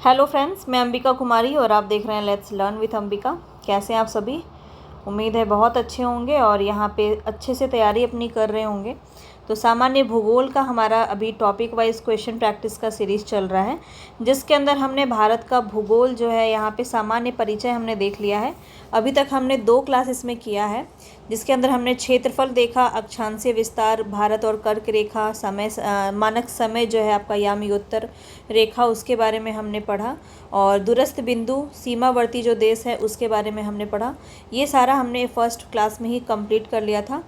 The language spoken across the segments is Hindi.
हेलो फ्रेंड्स, मैं अंबिका कुमारी और आप देख रहे हैं लेट्स लर्न विथ अंबिका। कैसे हैं आप सभी? उम्मीद है बहुत अच्छे होंगे और यहाँ पे अच्छे से तैयारी अपनी कर रहे होंगे। तो सामान्य भूगोल का हमारा अभी टॉपिक वाइज क्वेश्चन प्रैक्टिस का सीरीज़ चल रहा है, जिसके अंदर हमने भारत का भूगोल जो है यहाँ पे सामान्य परिचय हमने देख लिया है। अभी तक हमने 2 क्लास इसमें किया है, जिसके अंदर हमने क्षेत्रफल देखा, अक्षांशीय विस्तार, भारत और कर्क रेखा, समय मानक समय जो है आपका यामी-उत्तर रेखा, उसके बारे में हमने पढ़ा, और दूरस्थ बिंदु, सीमावर्ती जो देश है उसके बारे में हमने पढ़ा। ये सारा हमने फर्स्ट क्लास में ही कंप्लीट कर लिया था।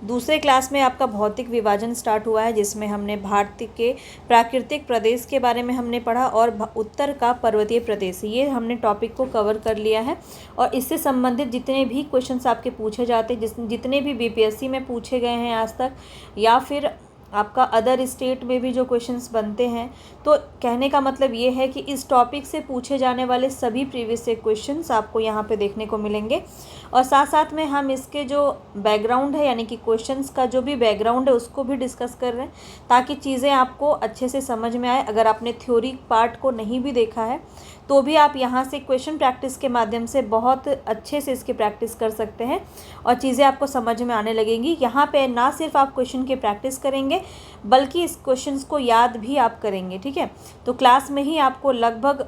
दूसरे क्लास में आपका भौतिक विभाजन स्टार्ट हुआ है, जिसमें हमने भारत के प्राकृतिक प्रदेश के बारे में हमने पढ़ा और उत्तर का पर्वतीय प्रदेश, ये हमने टॉपिक को कवर कर लिया है। और इससे संबंधित जितने भी क्वेश्चंस आपके पूछे जाते हैं, जितने भी बीपीएससी में पूछे गए हैं आज तक, या फिर आपका अदर स्टेट में भी जो क्वेश्चंस बनते हैं, तो कहने का मतलब ये है कि इस टॉपिक से पूछे जाने वाले सभी प्रीवियस से क्वेश्चंस आपको यहाँ पे देखने को मिलेंगे। और साथ साथ में हम इसके जो बैकग्राउंड है, यानी कि क्वेश्चंस का जो भी बैकग्राउंड है, उसको भी डिस्कस कर रहे हैं, ताकि चीज़ें आपको अच्छे से समझ में आए। अगर आपने थ्योरी पार्ट को नहीं भी देखा है तो भी आप यहाँ से क्वेश्चन प्रैक्टिस के माध्यम से बहुत अच्छे से इसकी प्रैक्टिस कर सकते हैं और चीज़ें आपको समझ में आने लगेंगी। यहाँ पे ना सिर्फ आप क्वेश्चन की प्रैक्टिस करेंगे, बल्कि इस क्वेश्चंस को याद भी आप करेंगे। ठीक है, तो क्लास में ही आपको लगभग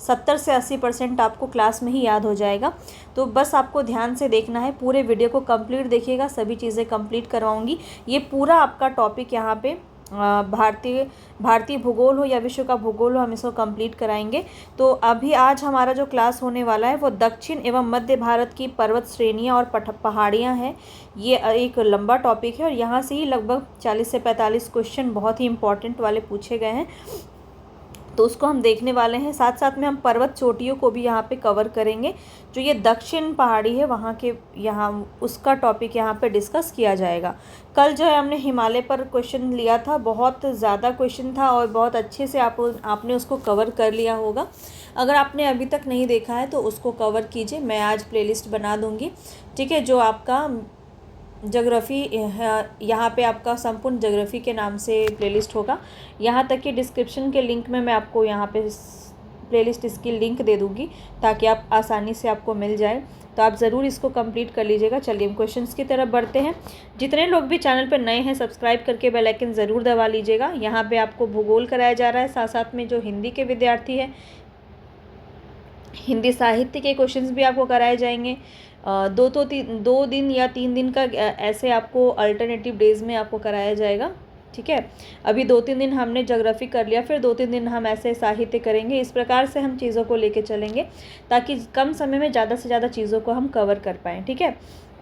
70 से 80% आपको क्लास में ही याद हो जाएगा। तो बस आपको ध्यान से देखना है, पूरे वीडियो को कंप्लीट देखिएगा, सभी चीज़ें कंप्लीट करवाऊँगी। ये पूरा आपका टॉपिक यहाँ पे भारतीय भूगोल हो या विश्व का भूगोल हो, हम इसको कंप्लीट कराएंगे। तो अभी आज हमारा जो क्लास होने वाला है वो दक्षिण एवं मध्य भारत की पर्वत श्रेणियाँ और पहाड़ियाँ हैं। ये एक लंबा टॉपिक है और यहाँ से ही लगभग 40 से 45 क्वेश्चन बहुत ही इंपॉर्टेंट वाले पूछे गए हैं, तो उसको हम देखने वाले हैं। साथ साथ में हम पर्वत चोटियों को भी यहाँ पे कवर करेंगे। जो ये दक्षिण पहाड़ी है वहाँ के, यहाँ उसका टॉपिक यहाँ पे डिस्कस किया जाएगा। कल जो है हमने हिमालय पर क्वेश्चन लिया था, बहुत ज़्यादा क्वेश्चन था और बहुत अच्छे से आपने उसको कवर कर लिया होगा। अगर आपने अभी तक नहीं देखा है तो उसको कवर कीजिए, मैं आज प्लेलिस्ट बना दूँगी। ठीक है, जो आपका ज्योग्राफ़ी, यहाँ पे आपका संपूर्ण ज्योग्राफ़ी के नाम से प्लेलिस्ट होगा। यहाँ तक कि डिस्क्रिप्शन के लिंक में मैं आपको यहाँ पे प्लेलिस्ट इसकी लिंक दे दूँगी, ताकि आप आसानी से आपको मिल जाए। तो आप ज़रूर इसको कंप्लीट कर लीजिएगा। चलिए हम क्वेश्चंस की तरफ बढ़ते हैं। जितने लोग भी चैनल पर नए हैं, सब्सक्राइब करके बेल आइकन ज़रूर दबा लीजिएगा। यहाँ पर आपको भूगोल कराया जा रहा है, साथ साथ में जो हिंदी के विद्यार्थी हैं, हिंदी साहित्य के क्वेश्चंस भी आपको कराए जाएंगे। 2 दिन या 3 दिन का ऐसे आपको अल्टरनेटिव डेज़ में आपको कराया जाएगा। ठीक है, अभी 2-3 दिन हमने ज्योग्राफी कर लिया, फिर 2-3 दिन हम ऐसे साहित्य करेंगे। इस प्रकार से हम चीज़ों को लेके चलेंगे, ताकि कम समय में ज़्यादा से ज़्यादा चीज़ों को हम कवर कर पाएँ। ठीक है,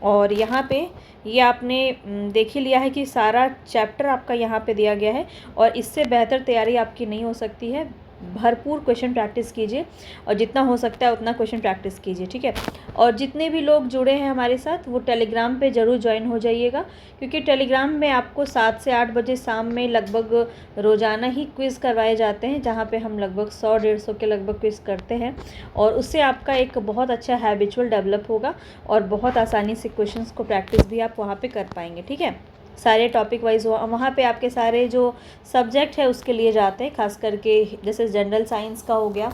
और यहाँ पे ये आपने देख ही लिया है कि सारा चैप्टर आपका यहाँ पे दिया गया है, और इससे बेहतर तैयारी आपकी नहीं हो सकती है। भरपूर क्वेश्चन प्रैक्टिस कीजिए और जितना हो सकता है उतना क्वेश्चन प्रैक्टिस कीजिए। ठीक है, और जितने भी लोग जुड़े हैं हमारे साथ, वो टेलीग्राम पे ज़रूर ज्वाइन हो जाइएगा, क्योंकि टेलीग्राम में आपको 7 से 8 बजे शाम में लगभग रोज़ाना ही क्विज़ करवाए जाते हैं, जहाँ पे हम लगभग 100-150 के लगभग क्विज़ करते हैं, और उससे आपका एक बहुत अच्छा हैबिचुअल डेवलप होगा और बहुत आसानी से क्वेश्चंस को प्रैक्टिस भी आप वहाँ पे कर पाएंगे। ठीक है, सारे टॉपिक वाइज वहाँ पे आपके सारे जो सब्जेक्ट है उसके लिए जाते हैं, खास करके जैसे जनरल साइंस का हो गया,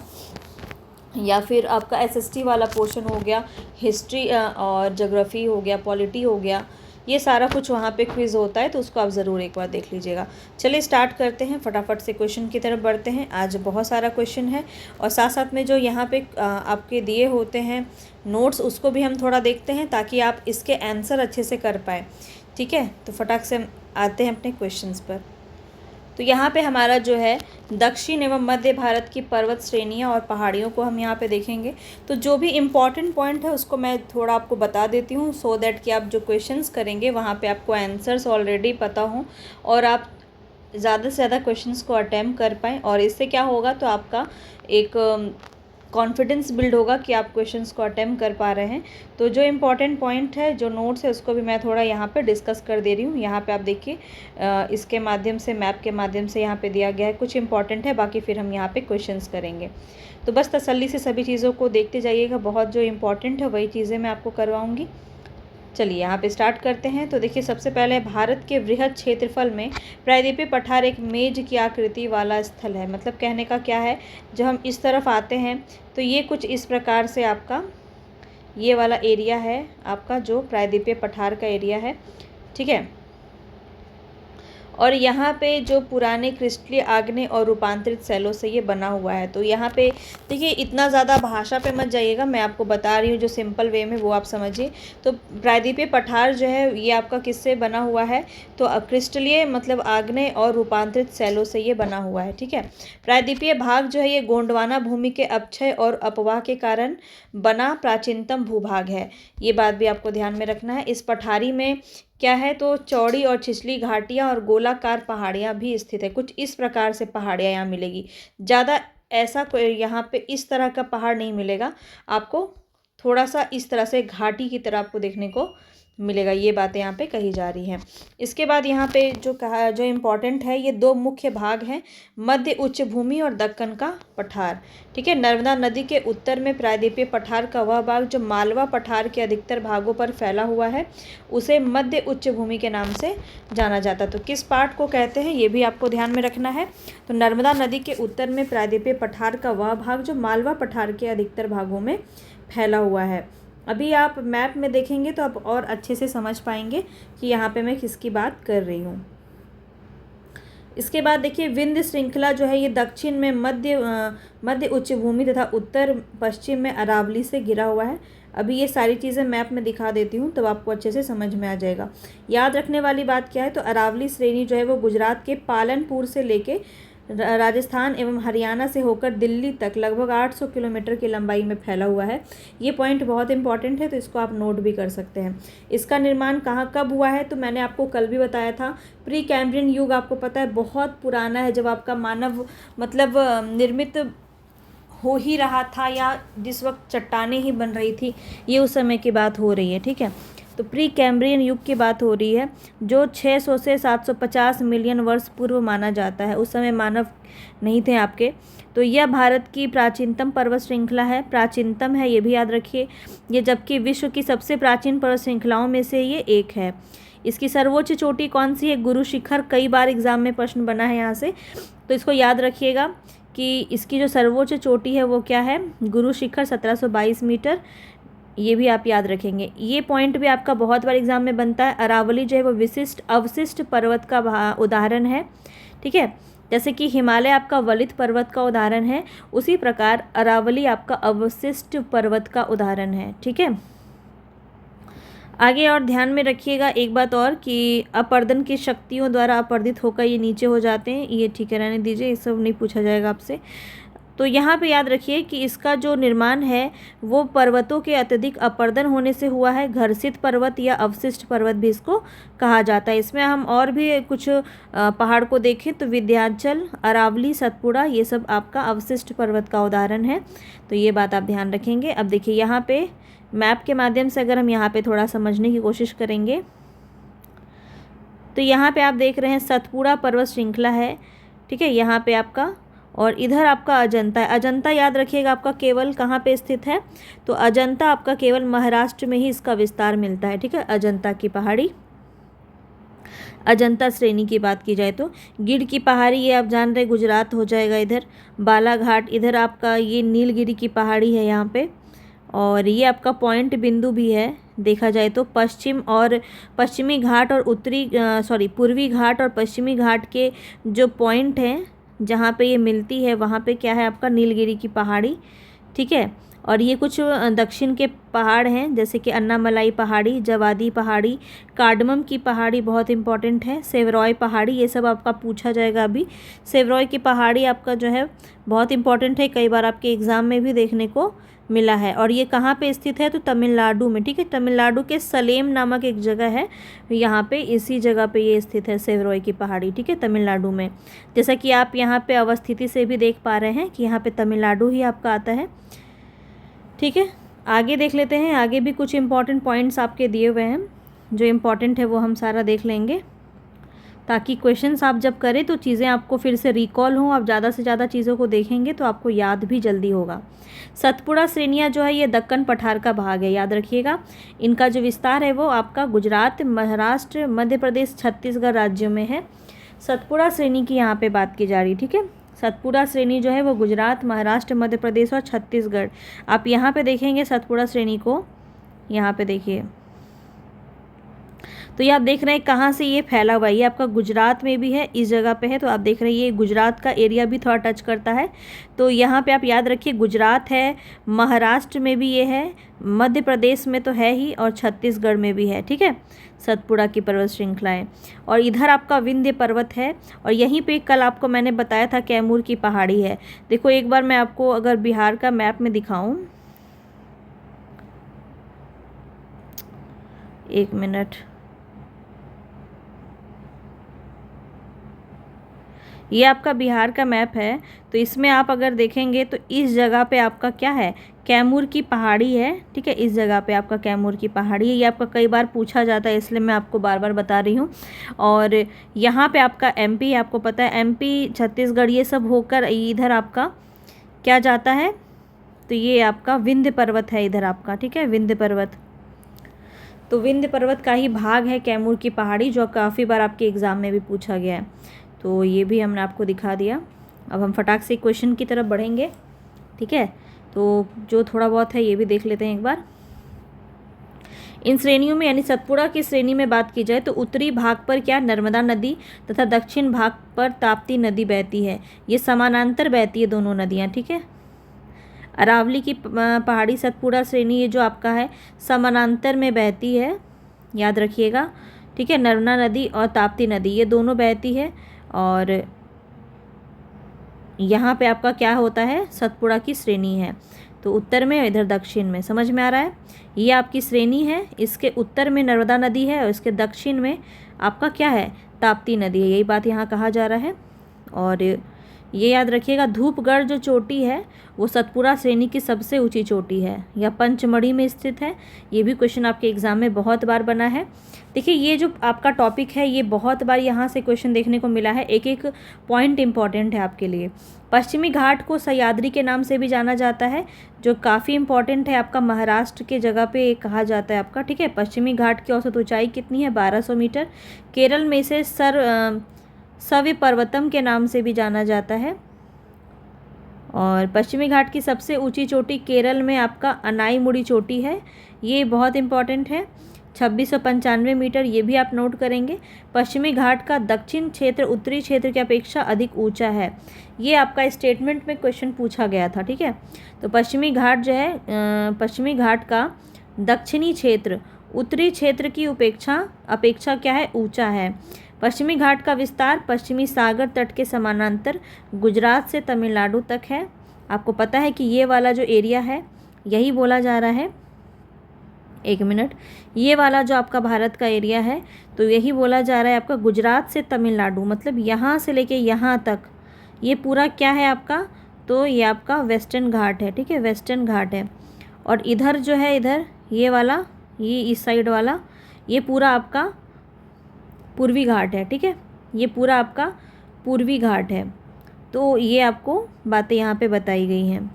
या फिर आपका एसएसटी वाला पोर्शन हो गया, हिस्ट्री और ज्योग्राफी हो गया, पॉलिटी हो गया, ये सारा कुछ वहाँ पे क्विज़ होता है, तो उसको आप ज़रूर एक बार देख लीजिएगा। चलिए स्टार्ट करते हैं, फटाफट से क्वेश्चन की तरफ बढ़ते हैं। आज बहुत सारा क्वेश्चन है, और साथ साथ में जो यहाँ पे आपके दिए होते हैं नोट्स, उसको भी हम थोड़ा देखते हैं, ताकि आप इसके आंसर अच्छे से कर पाएँ। ठीक है, तो फटाक से आते हैं अपने क्वेश्चंस पर। तो यहाँ पे हमारा जो है दक्षिण एवं मध्य भारत की पर्वत श्रेणियाँ और पहाड़ियों को हम यहाँ पे देखेंगे। तो जो भी इम्पॉर्टेंट पॉइंट है उसको मैं थोड़ा आपको बता देती हूँ, सो दैट कि आप जो क्वेश्चंस करेंगे वहाँ पे आपको आंसर्स ऑलरेडी पता हों और आप ज़्यादा से ज़्यादा क्वेश्चंस को अटैम्प्ट कर पाएँ। और इससे क्या होगा, तो आपका एक कॉन्फिडेंस बिल्ड होगा कि आप क्वेश्चंस को अटेम्प्ट कर पा रहे हैं। तो जो इम्पॉर्टेंट पॉइंट है, जो नोट्स है, उसको भी मैं थोड़ा यहाँ पे डिस्कस कर दे रही हूँ। यहाँ पे आप देखिए, इसके माध्यम से, मैप के माध्यम से यहाँ पे दिया गया है, कुछ इंपॉर्टेंट है, बाकी फिर हम यहाँ पे क्वेश्चंस करेंगे। तो बस तसल्ली से सभी चीज़ों को देखते जाइएगा, बहुत जो इम्पॉर्टेंट है वही चीज़ें मैं आपको करवाऊँगी। चलिए यहाँ पे स्टार्ट करते हैं। तो देखिए सबसे पहले भारत के वृहद क्षेत्रफल में प्रायद्वीपीय पठार एक मेज की आकृति वाला स्थल है। मतलब कहने का क्या है, जब हम इस तरफ आते हैं तो ये कुछ इस प्रकार से आपका ये वाला एरिया है आपका, जो प्रायद्वीपीय पठार का एरिया है, ठीक है। और यहाँ पे जो पुराने क्रिस्टलीय आग्नेय और रूपांतरित शैलों से ये बना हुआ है। तो यहाँ पे देखिए इतना ज़्यादा भाषा पे मत जाइएगा, मैं आपको बता रही हूँ जो सिंपल वे में वो आप समझिए। तो प्रायद्वीपीय पठार जो है ये आपका किससे बना हुआ है, तो क्रिस्टलीय मतलब आग्नेय और रूपांतरित शैलों से ये बना हुआ है, ठीक है। प्रायद्वीपीय भाग जो है ये गोंडवाना भूमि के अपक्षय और अपवाह के कारण बना प्राचीनतम भूभाग है। ये बात भी आपको ध्यान में रखना है। इस पठारी में क्या है, तो चौड़ी और छिछली घाटियाँ और गोलाकार पहाड़ियाँ भी स्थित है। कुछ इस प्रकार से पहाड़ियाँ यहाँ मिलेगी। ज़्यादा ऐसा कोई यहाँ पे इस तरह का पहाड़ नहीं मिलेगा आपको, थोड़ा सा इस तरह से घाटी की तरह आपको देखने को मिलेगा। ये बातें यहाँ पे कही जा रही हैं। इसके बाद यहाँ पे जो इम्पोर्टेंट है, ये दो मुख्य भाग हैं, मध्य उच्च भूमि और दक्कन का पठार, ठीक है। नर्मदा नदी के उत्तर में प्रायद्वीपीय पठार का वह भाग जो मालवा पठार के अधिकतर भागों पर फैला हुआ है, उसे मध्य उच्च भूमि के नाम से जाना जाता है। तो किस पार्ट को कहते हैं ये भी आपको ध्यान में रखना है। तो नर्मदा नदी के उत्तर में प्रायद्वीपीय पठार का वह भाग जो मालवा पठार के अधिकतर भागों में फैला हुआ है। अभी आप मैप में देखेंगे तो आप और अच्छे से समझ पाएंगे कि यहाँ पे मैं किसकी बात कर रही हूँ। इसके बाद देखिए विंध्य श्रृंखला जो है ये दक्षिण में मध्य उच्च भूमि तथा उत्तर पश्चिम में अरावली से घिरा हुआ है। अभी ये सारी चीज़ें मैप में दिखा देती हूँ तब आपको अच्छे से समझ में आ जाएगा। याद रखने वाली बात क्या है, तो अरावली श्रेणी जो है वो गुजरात के पालनपुर से लेके राजस्थान एवं हरियाणा से होकर दिल्ली तक लगभग 800 किलोमीटर की लंबाई में फैला हुआ है। ये पॉइंट बहुत इंपॉर्टेंट है, तो इसको आप नोट भी कर सकते हैं। इसका निर्माण कहाँ कब हुआ है, तो मैंने आपको कल भी बताया था, प्री कैम्ब्रियन युग आपको पता है बहुत पुराना है, जब आपका मानव मतलब निर्मित हो ही रहा था या जिस वक्त चट्टानें ही बन रही थी, ये उस समय की बात हो रही है, ठीक है। तो प्री कैम्ब्रियन युग की बात हो रही है, जो 600 से 750 मिलियन वर्ष पूर्व माना जाता है। उस समय मानव नहीं थे आपके। तो यह भारत की प्राचीनतम पर्वत श्रृंखला है, प्राचीनतम है ये भी याद रखिए ये, जबकि विश्व की सबसे प्राचीन पर्वत श्रृंखलाओं में से ये एक है। इसकी सर्वोच्च चोटी कौन सी है, गुरु शिखर, कई बार एग्जाम में प्रश्न बना है यहाँ से, तो इसको याद रखिएगा कि इसकी जो सर्वोच्च चोटी है वो क्या है, गुरु शिखर 1722 मीटर, ये भी आप याद रखेंगे। ये पॉइंट भी आपका बहुत बार एग्जाम में बनता है। अरावली जो है वो विशिष्ट अवशिष्ट पर्वत का उदाहरण है, ठीक है। जैसे कि हिमालय आपका वलित पर्वत का उदाहरण है, उसी प्रकार अरावली आपका अवशिष्ट पर्वत का उदाहरण है, ठीक है। आगे और ध्यान में रखिएगा एक बात और, कि अपर्दन की शक्तियों द्वारा अपर्दित होकर ये नीचे हो जाते हैं, ये ठीक है, रहने दीजिए, ये सब नहीं पूछा जाएगा आपसे। तो यहाँ पे याद रखिए कि इसका जो निर्माण है वो पर्वतों के अत्यधिक अपर्दन होने से हुआ है। घर्षित पर्वत या अवशिष्ट पर्वत भी इसको कहा जाता है। इसमें हम और भी कुछ पहाड़ को देखें तो विंध्याचल, अरावली, सतपुड़ा, ये सब आपका अवशिष्ट पर्वत का उदाहरण है। तो ये बात आप ध्यान रखेंगे। अब देखिए यहाँ पे मैप के माध्यम से अगर हम यहाँ पे थोड़ा समझने की कोशिश करेंगे तो यहाँ पे आप देख रहे हैं सतपुड़ा पर्वत श्रृंखला है, ठीक है, यहाँ पे आपका, और इधर आपका अजंता है। अजंता याद रखिएगा आपका केवल कहाँ पे स्थित है, तो अजंता आपका केवल महाराष्ट्र में ही इसका विस्तार मिलता है, ठीक है। अजंता की पहाड़ी, अजंता श्रेणी की बात की जाए तो गिर की पहाड़ी, ये आप जान रहे गुजरात हो जाएगा। इधर बालाघाट, इधर आपका ये नीलगिरी की पहाड़ी है यहाँ पे, और ये आपका पॉइंट बिंदु भी है देखा जाए तो। पश्चिमी घाट और पूर्वी घाट और पश्चिमी घाट के जो पॉइंट हैं जहाँ पे ये मिलती है वहाँ पे क्या है आपका नीलगिरी की पहाड़ी, ठीक है। और ये कुछ दक्षिण के पहाड़ हैं जैसे कि अन्नामलाई पहाड़ी, जवादी पहाड़ी, कार्डमम की पहाड़ी बहुत इंपॉर्टेंट है, सेवरॉय पहाड़ी, ये सब आपका पूछा जाएगा अभी। सेवरॉय की पहाड़ी आपका जो है बहुत इंपॉर्टेंट है, कई बार आपके एग्ज़ाम में भी देखने को मिला है। और ये कहाँ पे स्थित है, तो तमिलनाडु में, ठीक है। तमिलनाडु के सलेम नामक एक जगह है, यहाँ पे इसी जगह पे ये स्थित है सेवरॉय की पहाड़ी, ठीक है, तमिलनाडु में। जैसा कि आप यहाँ पे अवस्थिति से भी देख पा रहे हैं कि यहाँ पे तमिलनाडु ही आपका आता है, ठीक है। आगे देख लेते हैं, आगे भी कुछ इंपॉर्टेंट पॉइंट्स आपके दिए हुए हैं, जो इम्पॉर्टेंट है वो हम सारा देख लेंगे ताकि क्वेश्चंस आप जब करें तो चीज़ें आपको फिर से रिकॉल हों, आप ज़्यादा से ज़्यादा चीज़ों को देखेंगे तो आपको याद भी जल्दी होगा। सतपुड़ा श्रेणियाँ जो है ये दक्कन पठार का भाग है, याद रखिएगा। इनका जो विस्तार है वो आपका गुजरात, महाराष्ट्र, मध्य प्रदेश, छत्तीसगढ़ राज्यों में है। सतपुड़ा श्रेणी की यहाँ पे बात की जा रही है, ठीक है। सतपुड़ा श्रेणी जो है वो गुजरात, महाराष्ट्र, मध्य प्रदेश और छत्तीसगढ़, आप यहाँ पे देखेंगे सतपुड़ा श्रेणी को, यहाँ पे देखिए। तो ये आप देख रहे हैं कहाँ से ये फैला हुआ है, ये आपका गुजरात में भी है, इस जगह पे है। तो आप देख रहे हैं ये गुजरात का एरिया भी थोड़ा टच करता है। तो यहाँ पे आप याद रखिए गुजरात है, महाराष्ट्र में भी ये है, मध्य प्रदेश में तो है ही, और छत्तीसगढ़ में भी है, ठीक है, सतपुड़ा की पर्वत श्रृंखलाएँ। और इधर आपका विंध्य पर्वत है, और यहीं पे कल आपको मैंने बताया था कैमूर की पहाड़ी है। देखो एक बार मैं आपको अगर बिहार का मैप में दिखाऊँ, एक मिनट, ये आपका बिहार का मैप है। तो इसमें आप अगर देखेंगे तो इस जगह पे आपका क्या है, कैमूर की पहाड़ी है, ठीक है। इस जगह पे आपका कैमूर की पहाड़ी है, ये आपका कई बार पूछा जाता है, इसलिए मैं आपको बार बार बता रही हूँ। और यहाँ पे आपका एमपी है, आपको पता है एमपी, छत्तीसगढ़, ये सब होकर इधर आपका क्या जाता है, तो ये आपका विंध्य पर्वत है इधर आपका, ठीक है, विंध्य पर्वत। तो विंध्य पर्वत का ही भाग है कैमूर की पहाड़ी, जो काफ़ी बार आपके एग्ज़ाम में भी पूछा गया है। तो ये भी हमने आपको दिखा दिया। अब हम फटाक से क्वेश्चन की तरफ बढ़ेंगे, ठीक है। तो जो थोड़ा बहुत है ये भी देख लेते हैं एक बार। इन श्रेणियों में यानी सतपुड़ा की श्रेणी में बात की जाए तो उत्तरी भाग पर क्या नर्मदा नदी तथा दक्षिण भाग पर ताप्ती नदी बहती है। ये समानांतर बहती है दोनों नदियाँ, ठीक है। अरावली की पहाड़ी सतपुड़ा श्रेणी ये जो आपका है समानांतर में बहती है, याद रखिएगा, ठीक है। नर्मदा नदी और ताप्ती नदी ये दोनों बहती है, और यहाँ पे आपका क्या होता है, सतपुड़ा की श्रेणी है। तो उत्तर में, इधर दक्षिण में, समझ में आ रहा है। ये आपकी श्रेणी है, इसके उत्तर में नर्मदा नदी है और इसके दक्षिण में आपका क्या है, ताप्ती नदी है, यही बात यहाँ कहा जा रहा है। और ये याद रखिएगा धूपगढ़ जो चोटी है वो सतपुड़ा श्रेणी की सबसे ऊंची चोटी है, या पंचमढ़ी में स्थित है। ये भी क्वेश्चन आपके एग्जाम में बहुत बार बना है। देखिए ये जो आपका टॉपिक है ये बहुत बार यहाँ से क्वेश्चन देखने को मिला है, एक एक पॉइंट इंपॉर्टेंट है आपके लिए। पश्चिमी घाट को सह्याद्री के नाम से भी जाना जाता है, जो काफ़ी इंपॉर्टेंट है, आपका महाराष्ट्र के जगह पे कहा जाता है आपका, ठीक है। पश्चिमी घाट की औसत ऊंचाई कितनी है, 1200 मीटर। केरल में इसे सवि पर्वतम के नाम से भी जाना जाता है। और पश्चिमी घाट की सबसे ऊंची चोटी केरल में आपका अनाईमुड़ी चोटी है, ये बहुत इंपॉर्टेंट है, 2695 मीटर, ये भी आप नोट करेंगे। पश्चिमी घाट का दक्षिण क्षेत्र उत्तरी क्षेत्र की अपेक्षा अधिक ऊंचा है, ये आपका स्टेटमेंट में क्वेश्चन पूछा गया था, ठीक है। तो पश्चिमी घाट जो है पश्चिमी घाट का दक्षिणी क्षेत्र उत्तरी क्षेत्र की अपेक्षा क्या है, ऊंचा है। पश्चिमी घाट का विस्तार पश्चिमी सागर तट के समानांतर गुजरात से तमिलनाडु तक है। आपको पता है कि ये वाला जो एरिया है यही बोला जा रहा है, एक मिनट, ये वाला जो आपका भारत का एरिया है तो यही बोला जा रहा है आपका गुजरात से तमिलनाडु, मतलब यहाँ से लेके यहाँ तक ये पूरा क्या है आपका, तो ये आपका वेस्टर्न घाट है, ठीक है, वेस्टर्न घाट है। और इधर जो है, इधर ये वाला, ये इस साइड वाला, ये पूरा आपका पूर्वी घाट है, ठीक है, ये पूरा आपका पूर्वी घाट है। तो ये आपको बातें यहाँ पे बताई गई हैं।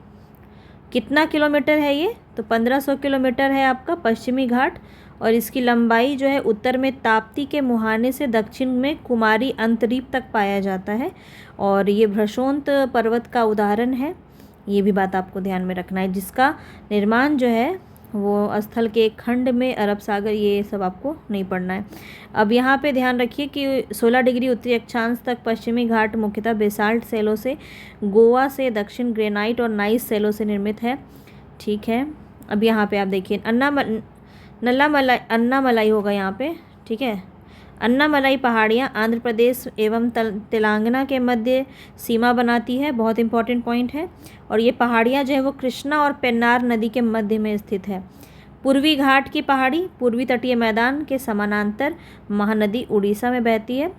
कितना किलोमीटर है ये, तो 1500 किलोमीटर है आपका पश्चिमी घाट, और इसकी लंबाई जो है उत्तर में ताप्ती के मुहाने से दक्षिण में कुमारी अंतरीप तक पाया जाता है, और ये भ्रशोंत पर्वत का उदाहरण है। ये भी बात आपको ध्यान में रखना है, जिसका निर्माण जो है वो स्थल के एक खंड में अरब सागर, ये सब आपको नहीं पढ़ना है। अब यहाँ पे ध्यान रखिए कि 16 डिग्री उत्तरी अक्षांश तक पश्चिमी घाट मुख्यतः बेसाल्ट सेलों से, गोवा से दक्षिण ग्रेनाइट और नाइस सेलों से निर्मित है, ठीक है। अब यहाँ पे आप देखिए अन्नामलाई होगा यहाँ पे, ठीक है। अन्नामलाई पहाड़ियाँ आंध्र प्रदेश एवं तेलंगाना के मध्य सीमा बनाती है, बहुत इंपॉर्टेंट पॉइंट है। और ये पहाड़ियाँ जो है वो कृष्णा और पेन्नार नदी के मध्य में स्थित है। पूर्वी घाट की पहाड़ी पूर्वी तटीय मैदान के समानांतर महानदी उड़ीसा में बहती है,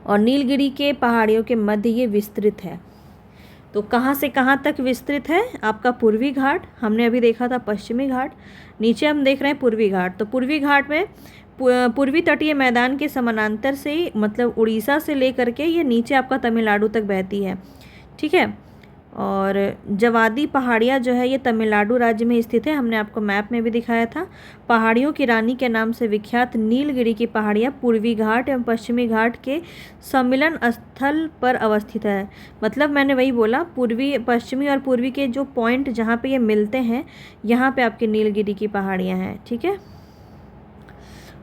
और नीलगिरी के पहाड़ियों के मध्य ये विस्तृत है। तो कहाँ से कहाँ तक विस्तृत है आपका पूर्वी घाट, हमने अभी देखा था पश्चिमी घाट, नीचे हम देख रहे हैं पूर्वी घाट। तो पूर्वी घाट में पूर्वी तटीय मैदान के समानांतर से ही, मतलब उड़ीसा से लेकर के ये नीचे आपका तमिलनाडु तक बहती है, ठीक है। और जवादी पहाड़ियाँ जो है ये तमिलनाडु राज्य में स्थित है, हमने आपको मैप में भी दिखाया था। पहाड़ियों की रानी के नाम से विख्यात नीलगिरी की पहाड़ियाँ पूर्वी घाट एवं पश्चिमी घाट के सम्मिलन स्थल पर अवस्थित है। मतलब मैंने वही बोला, पूर्वी, पश्चिमी और पूर्वी के जो पॉइंट जहाँ पे ये मिलते हैं, यहाँ पे आपकी नीलगिरी की पहाड़ियाँ हैं, ठीक है।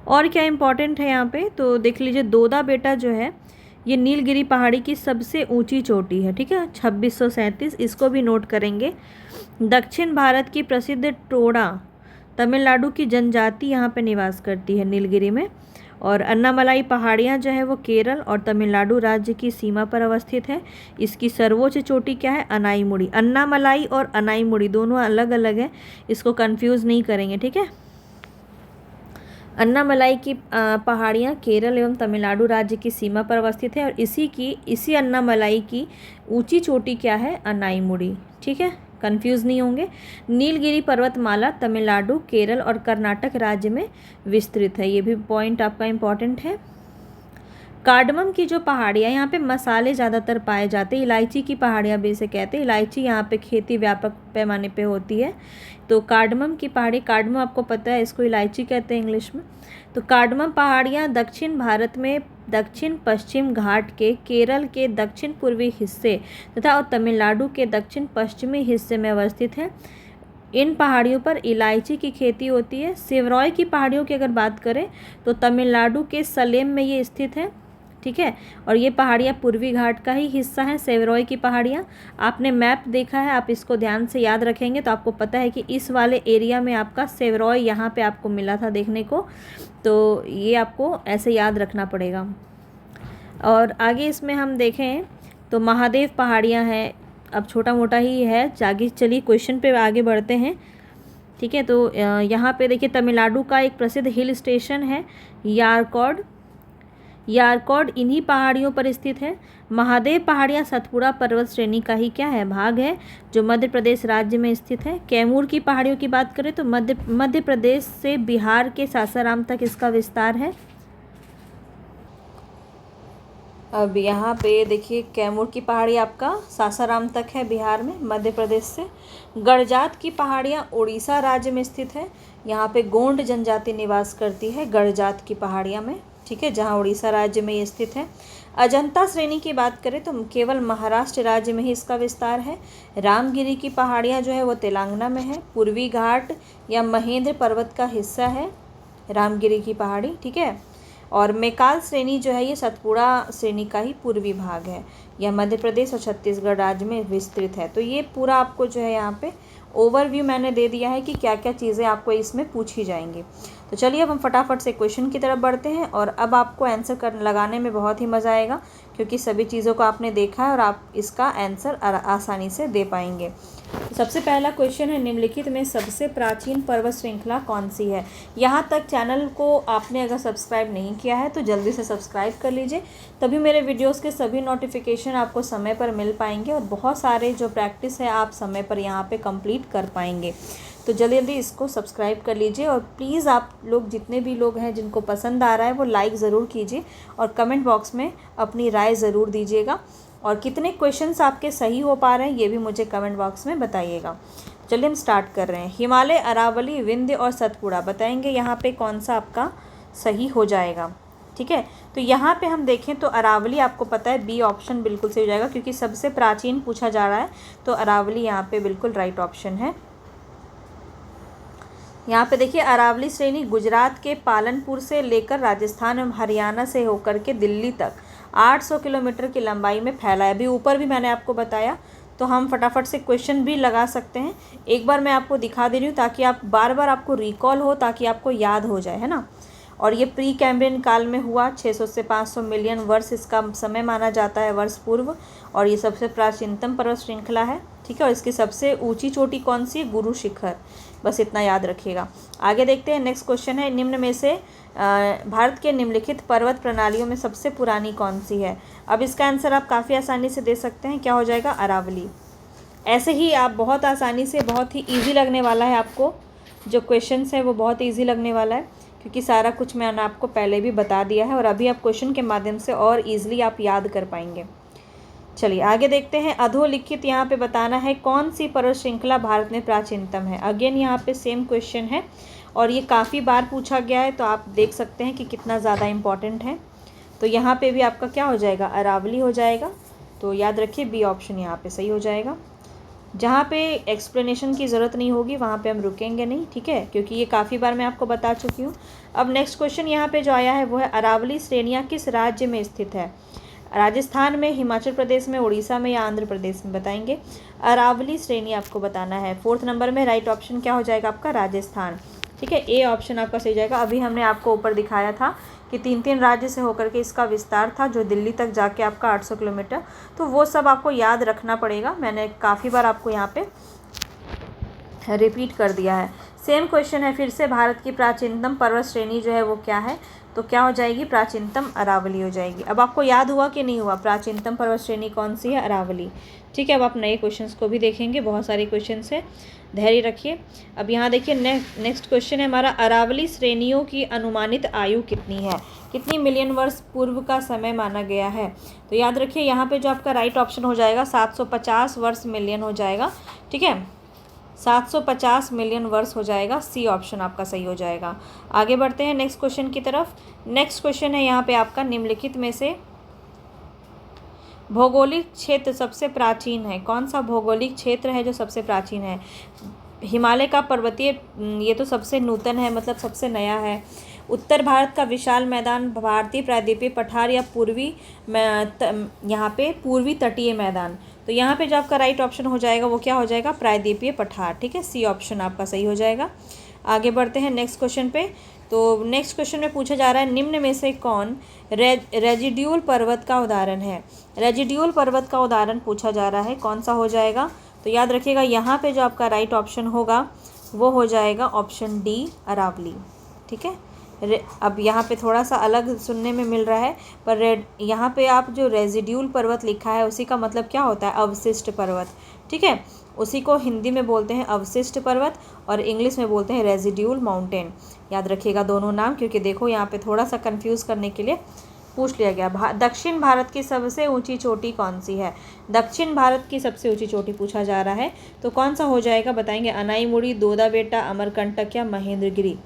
और क्या इम्पोर्टेंट है यहाँ पे, तो देख लीजिए, दोदा बेटा जो है ये नीलगिरी पहाड़ी की सबसे ऊंची चोटी है, ठीक है, 2637, इसको भी नोट करेंगे। दक्षिण भारत की प्रसिद्ध टोडा तमिलनाडु की जनजाति यहाँ पे निवास करती है नीलगिरी में। और अन्नामलाई पहाड़ियाँ जो है वो केरल और तमिलनाडु राज्य की सीमा पर अवस्थित है। इसकी सर्वोच्च चोटी क्या है, अनाईमुड़ी। अन्नामलाई और अनाईमुड़ी दोनों अलग अलग है, इसको कंफ्यूज नहीं करेंगे, ठीक है। अन्नामलाई की पहाड़ियाँ केरल एवं तमिलनाडु राज्य की सीमा पर अवस्थित है और इसी अन्नामलाई की ऊंची चोटी क्या है, अनाईमुड़ी, ठीक है, कंफ्यूज नहीं होंगे। नीलगिरी पर्वतमाला तमिलनाडु, केरल और कर्नाटक राज्य में विस्तृत है, ये भी पॉइंट आपका इम्पॉर्टेंट है। कार्डमम की जो पहाड़ियाँ, यहाँ पे मसाले ज़्यादातर पाए जाते हैं, इलायची की पहाड़ियाँ भी इसे कहते हैं। इलायची यहाँ पे खेती व्यापक पैमाने पे होती है, तो कार्डमम की पहाड़ी, कार्डमम आपको पता है, इसको इलायची कहते हैं इंग्लिश में। तो कार्डमम पहाड़ियाँ दक्षिण भारत में दक्षिण पश्चिम घाट के केरल के दक्षिण पूर्वी हिस्से तथा और तमिलनाडु के दक्षिण पश्चिमी हिस्से में अवस्थित है। इन पहाड़ियों पर इलायची की खेती होती है। सिवरॉय की पहाड़ियों की अगर बात करें तो तमिलनाडु के सलेम में ये स्थित है, ठीक है। और ये पहाड़ियाँ पूर्वी घाट का ही हिस्सा है, सेवरॉय की पहाड़ियाँ। आपने मैप देखा है, आप इसको ध्यान से याद रखेंगे तो आपको पता है कि इस वाले एरिया में आपका सेवरॉय यहाँ पे आपको मिला था देखने को, तो ये आपको ऐसे याद रखना पड़ेगा। और आगे इसमें हम देखें तो महादेव पहाड़ियाँ हैं, अब छोटा मोटा ही है, आगे चलिए क्वेश्चन पे आगे बढ़ते हैं, ठीक है। तो यहाँ पे देखिए तमिलनाडु का एक प्रसिद्ध हिल स्टेशन है यारकॉड। यारकॉड इन्हीं पहाड़ियों पर स्थित है। महादेव पहाड़ियाँ सतपुड़ा पर्वत श्रेणी का ही क्या है, भाग है, जो मध्य प्रदेश राज्य में स्थित है। कैमूर की पहाड़ियों की बात करें तो मध्य प्रदेश से बिहार के सासाराम तक इसका विस्तार है। अब यहाँ पे देखिए कैमूर की पहाड़ी आपका सासाराम तक है बिहार में, मध्य प्रदेश से। गड़जात की पहाड़ियाँ उड़ीसा राज्य में स्थित है। यहाँ पे गोंड जनजाति निवास करती है गड़जात की पहाड़ियाँ में, ठीक है, जहाँ उड़ीसा राज्य में ये स्थित है। अजंता श्रेणी की बात करें तो केवल महाराष्ट्र राज्य में ही इसका विस्तार है। रामगिरी की पहाड़ियाँ जो है वो तेलंगाना में है। पूर्वी घाट या महेंद्र पर्वत का हिस्सा है रामगिरी की पहाड़ी, ठीक है। और मेकाल श्रेणी जो है ये सतपुड़ा श्रेणी का ही पूर्वी भाग है, यह मध्य प्रदेश और छत्तीसगढ़ राज्य में विस्तृत है। तो ये पूरा आपको जो है यहाँ पे ओवरव्यू मैंने दे दिया है कि क्या क्या चीज़ें आपको इसमें पूछी जाएंगी। तो चलिए अब हम फटाफट से क्वेश्चन की तरफ बढ़ते हैं और अब आपको आंसर लगाने में बहुत ही मज़ा आएगा, क्योंकि सभी चीज़ों को आपने देखा है और आप इसका आंसर आसानी से दे पाएंगे। सबसे पहला क्वेश्चन है, निम्नलिखित में सबसे प्राचीन पर्वत श्रृंखला कौन सी है। यहाँ तक चैनल को आपने अगर सब्सक्राइब नहीं किया है तो जल्दी से सब्सक्राइब कर लीजिए, तभी मेरे वीडियोस के सभी नोटिफिकेशन आपको समय पर मिल पाएंगे और बहुत सारे जो प्रैक्टिस है आप समय पर यहाँ पे कंप्लीट कर पाएंगे। तो जल्दी जल्दी इसको सब्सक्राइब कर लीजिए और प्लीज़ आप लोग जितने भी लोग हैं जिनको पसंद आ रहा है वो लाइक ज़रूर कीजिए और कमेंट बॉक्स में अपनी राय ज़रूर दीजिएगा। और कितने क्वेश्चंस आपके सही हो पा रहे हैं ये भी मुझे कमेंट बॉक्स में बताइएगा। चलिए हम स्टार्ट कर रहे हैं। हिमालय, अरावली, विंध्य और सतपुड़ा बताएंगे यहाँ पे कौन सा आपका सही हो जाएगा, ठीक है। तो यहाँ पे हम देखें तो अरावली आपको पता है, बी ऑप्शन बिल्कुल सही हो जाएगा, क्योंकि सबसे प्राचीन पूछा जा रहा है तो अरावली यहाँ पे बिल्कुल राइट ऑप्शन है। यहाँ पे देखिए अरावली श्रेणी गुजरात के पालनपुर से लेकर राजस्थान एवं हरियाणा से होकर के दिल्ली तक 800 किलोमीटर की लंबाई में फैला है। अभी ऊपर भी मैंने आपको बताया, तो हम फटाफट से क्वेश्चन भी लगा सकते हैं। एक बार मैं आपको दिखा दे रही हूँ ताकि आप बार बार आपको रिकॉल हो, ताकि आपको याद हो जाए, है ना। और ये प्री कैम्ब्रियन काल में हुआ, 600 से 500 मिलियन वर्ष इसका समय माना जाता है, वर्ष पूर्व। और ये सबसे प्राचीनतम पर्वत श्रृंखला है, ठीक है। और इसकी सबसे ऊंची चोटी कौन सी है, गुरु शिखर, बस इतना याद रखिएगा। आगे देखते हैं, नेक्स्ट क्वेश्चन है, निम्न में से भारत के निम्नलिखित पर्वत प्रणालियों में सबसे पुरानी कौन सी है। अब इसका आंसर आप काफ़ी आसानी से दे सकते हैं, क्या हो जाएगा, अरावली। ऐसे ही आप बहुत आसानी से, बहुत ही ईजी लगने वाला है आपको, जो क्वेश्चन है वो बहुत ईजी लगने वाला है। क्योंकि सारा कुछ मैंने आपको पहले भी बता दिया है और अभी आप क्वेश्चन के माध्यम से और ईजिली आप याद कर पाएंगे। चलिए आगे देखते हैं। अधोलिखित यहाँ पे बताना है कौन सी पर्वत श्रृंखला भारत में प्राचीनतम है। अगेन यहाँ पे सेम क्वेश्चन है और ये काफ़ी बार पूछा गया है, तो आप देख सकते हैं कि कितना ज़्यादा इम्पॉर्टेंट है। तो यहाँ पे भी आपका क्या हो जाएगा, अरावली हो जाएगा। तो याद रखिए बी ऑप्शन यहाँ पे सही हो जाएगा। जहाँ पे एक्सप्लेनेशन की ज़रूरत नहीं होगी वहाँ पे हम रुकेंगे नहीं, ठीक है, क्योंकि ये काफ़ी बार मैं आपको बता चुकी हूँ। अब नेक्स्ट क्वेश्चन यहाँ पे जो आया है वो है अरावली श्रेणियाँ किस राज्य में स्थित है। राजस्थान में, हिमाचल प्रदेश में, उड़ीसा में या आंध्र प्रदेश में, बताएंगे। अरावली श्रेणी आपको बताना है। 4th नंबर में राइट ऑप्शन क्या हो जाएगा आपका, राजस्थान, ठीक है, ए ऑप्शन आपका सही जाएगा। अभी हमने आपको ऊपर दिखाया था कि 3 राज्य से होकर के इसका विस्तार था, जो दिल्ली तक जाके आपका 800 किलोमीटर, तो वो सब आपको याद रखना पड़ेगा। मैंने काफ़ी बार आपको यहाँ पे रिपीट कर दिया है। सेम क्वेश्चन है फिर से, भारत की प्राचीनतम पर्वत श्रेणी जो है वो क्या है, तो क्या हो जाएगी, प्राचीनतम अरावली हो जाएगी। अब आपको याद हुआ कि नहीं हुआ, प्राचीनतम पर्वत श्रेणी कौन सी है, अरावली, ठीक है। अब आप नए क्वेश्चंस को भी देखेंगे, बहुत सारे क्वेश्चंस है, धैर्य रखिए। अब यहाँ देखिए नेक्स्ट क्वेश्चन है हमारा, अरावली श्रेणियों की अनुमानित आयु कितनी है, कितनी मिलियन वर्ष पूर्व का समय माना गया है। तो याद रखिए यहाँ पे जो आपका राइट ऑप्शन हो जाएगा 750 वर्ष मिलियन हो जाएगा, ठीक है, 750 मिलियन वर्ष हो जाएगा, सी ऑप्शन आपका सही हो जाएगा। आगे बढ़ते हैं नेक्स्ट क्वेश्चन की तरफ। नेक्स्ट क्वेश्चन है यहाँ पे आपका, निम्नलिखित में से भौगोलिक क्षेत्र सबसे प्राचीन है, कौन सा भौगोलिक क्षेत्र है जो सबसे प्राचीन है। हिमालय का पर्वतीय, ये तो सबसे नूतन है, मतलब सबसे नया है। उत्तर भारत का विशाल मैदान, भारतीय प्रायद्वीपीय पठार या पूर्वी यहाँ पे पूर्वी तटीय मैदान। तो यहाँ पे जो आपका राइट ऑप्शन हो जाएगा वो क्या हो जाएगा, प्रायद्वीपीय पठार, ठीक है, सी ऑप्शन आपका सही हो जाएगा। आगे बढ़ते हैं नेक्स्ट क्वेश्चन पे। तो नेक्स्ट क्वेश्चन में पूछा जा रहा है, निम्न में से कौन रेजिड्यूल पर्वत का उदाहरण है। रेजिड्यूल पर्वत का उदाहरण पूछा जा रहा है, कौन सा हो जाएगा। तो याद रखिएगा यहाँ पे जो आपका राइट ऑप्शन होगा वो हो जाएगा ऑप्शन डी, अरावली, ठीक है। अब यहाँ पे थोड़ा सा अलग सुनने में मिल रहा है, पर यहाँ पे आप जो रेजिड्यूल पर्वत लिखा है उसी का मतलब क्या होता है, अवशिष्ट पर्वत, ठीक है। उसी को हिंदी में बोलते हैं अवशिष्ट पर्वत और इंग्लिश में बोलते हैं रेजिड्यूल माउंटेन। याद रखिएगा दोनों नाम, क्योंकि देखो यहाँ पे थोड़ा सा कंफ्यूज करने के लिए पूछ लिया गया। दक्षिण भारत की सबसे ऊंची चोटी कौन सी है। दक्षिण भारत की सबसे ऊंची चोटी पूछा जा रहा है, तो कौन सा हो जाएगा, बताएंगे। अनाईमुड़ी, दोदा बेटा, अमरकंटक या महेंद्रगिरी।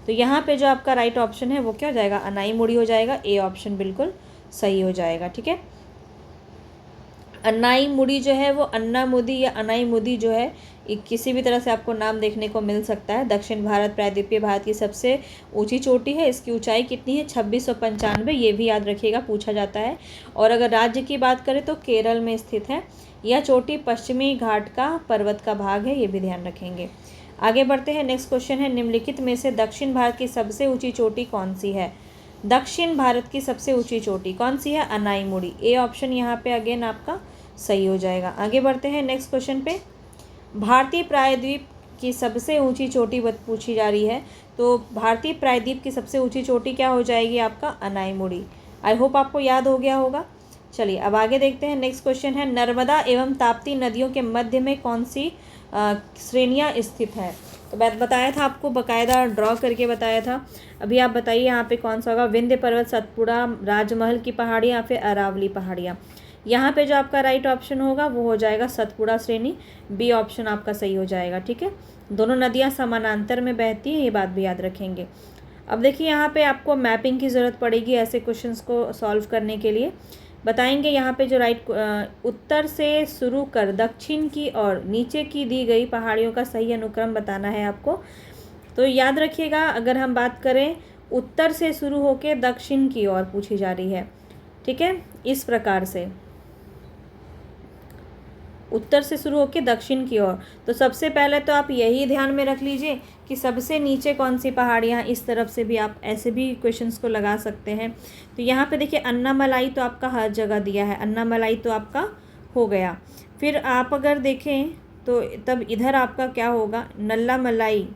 तो यहाँ पे जो आपका राइट ऑप्शन है वो क्या हो जाएगा, अनाईमुड़ी हो जाएगा, ए ऑप्शन बिल्कुल सही हो जाएगा, ठीक है। अनाईमुड़ी जो है वो अन्नामुदी या अनाईमुदी जो है, किसी भी तरह से आपको नाम देखने को मिल सकता है। दक्षिण भारत प्रायद्वीपीय भारत की सबसे ऊंची चोटी है। इसकी ऊंचाई कितनी है, 2695, ये भी याद रखिएगा, पूछा जाता है। और अगर राज्य की बात करें तो केरल में स्थित है। यह चोटी पश्चिमी घाट का पर्वत का भाग है, ये भी ध्यान रखेंगे। आगे बढ़ते हैं। नेक्स्ट क्वेश्चन है, निम्नलिखित में से दक्षिण भारत की सबसे ऊंची चोटी कौन सी है। दक्षिण भारत की सबसे ऊंची चोटी कौन सी है, अनाईमुड़ी, ए ऑप्शन यहाँ पे अगेन आपका सही हो जाएगा। आगे बढ़ते हैं नेक्स्ट क्वेश्चन पे। भारतीय प्रायद्वीप की सबसे ऊंची चोटी पूछी जा रही है, तो भारतीय प्रायद्वीप की सबसे ऊंची चोटी क्या हो जाएगी आपका, अनाईमुड़ी। आई होप आपको याद हो गया होगा। चलिए अब आगे देखते हैं। नेक्स्ट क्वेश्चन है, नर्मदा एवं ताप्ती नदियों के मध्य में कौन सी श्रेणियाँ स्थित है। तो मैं बताया था आपको, बकायदा ड्रॉ करके बताया था। अभी आप बताइए यहाँ पे कौन सा होगा, विंध्य पर्वत, सतपुड़ा, राजमहल की पहाड़ियाँ, फिर अरावली पहाड़ियाँ। यहाँ पे जो आपका राइट ऑप्शन होगा वो हो जाएगा सतपुड़ा श्रेणी, बी ऑप्शन आपका सही हो जाएगा, ठीक है। दोनों नदियाँ समानांतर में बहती हैं, ये बात भी याद रखेंगे। अब देखिए यहाँ पे आपको मैपिंग की ज़रूरत पड़ेगी ऐसे क्वेश्चंस को सॉल्व करने के लिए। बताएंगे यहाँ पे जो उत्तर से शुरू कर दक्षिण की और नीचे की दी गई पहाड़ियों का सही अनुक्रम बताना है आपको। तो याद रखिएगा, अगर हम बात करें उत्तर से शुरू होकर दक्षिण की ओर पूछी जा रही है, ठीक है, इस प्रकार से उत्तर से शुरू होकर दक्षिण की ओर। तो सबसे पहले तो आप यही ध्यान में रख लीजिए कि सबसे नीचे कौन सी पहाड़ियाँ, इस तरफ से भी आप ऐसे भी क्वेश्चंस को लगा सकते हैं। तो यहाँ पे देखिए अन्नामलाई तो आपका हर जगह दिया है, अन्नामलाई तो आपका हो गया। फिर आप अगर देखें तो तब इधर आपका क्या होगा, नल्लामलाई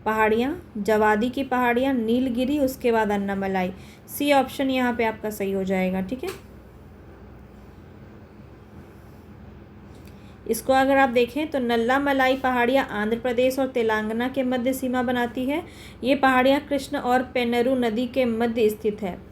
पहाड़ियाँ, जवादी की पहाड़ियाँ, नीलगिरी, उसके बाद अन्नामलाई, सी ऑप्शन यहाँ पे आपका सही हो जाएगा, ठीक है। इसको अगर आप देखें तो नल्ला मलाई पहाड़ियाँ आंध्र प्रदेश और तेलंगाना के मध्य सीमा बनाती है। ये पहाड़ियाँ कृष्ण और पेन्नरू नदी के मध्य स्थित है।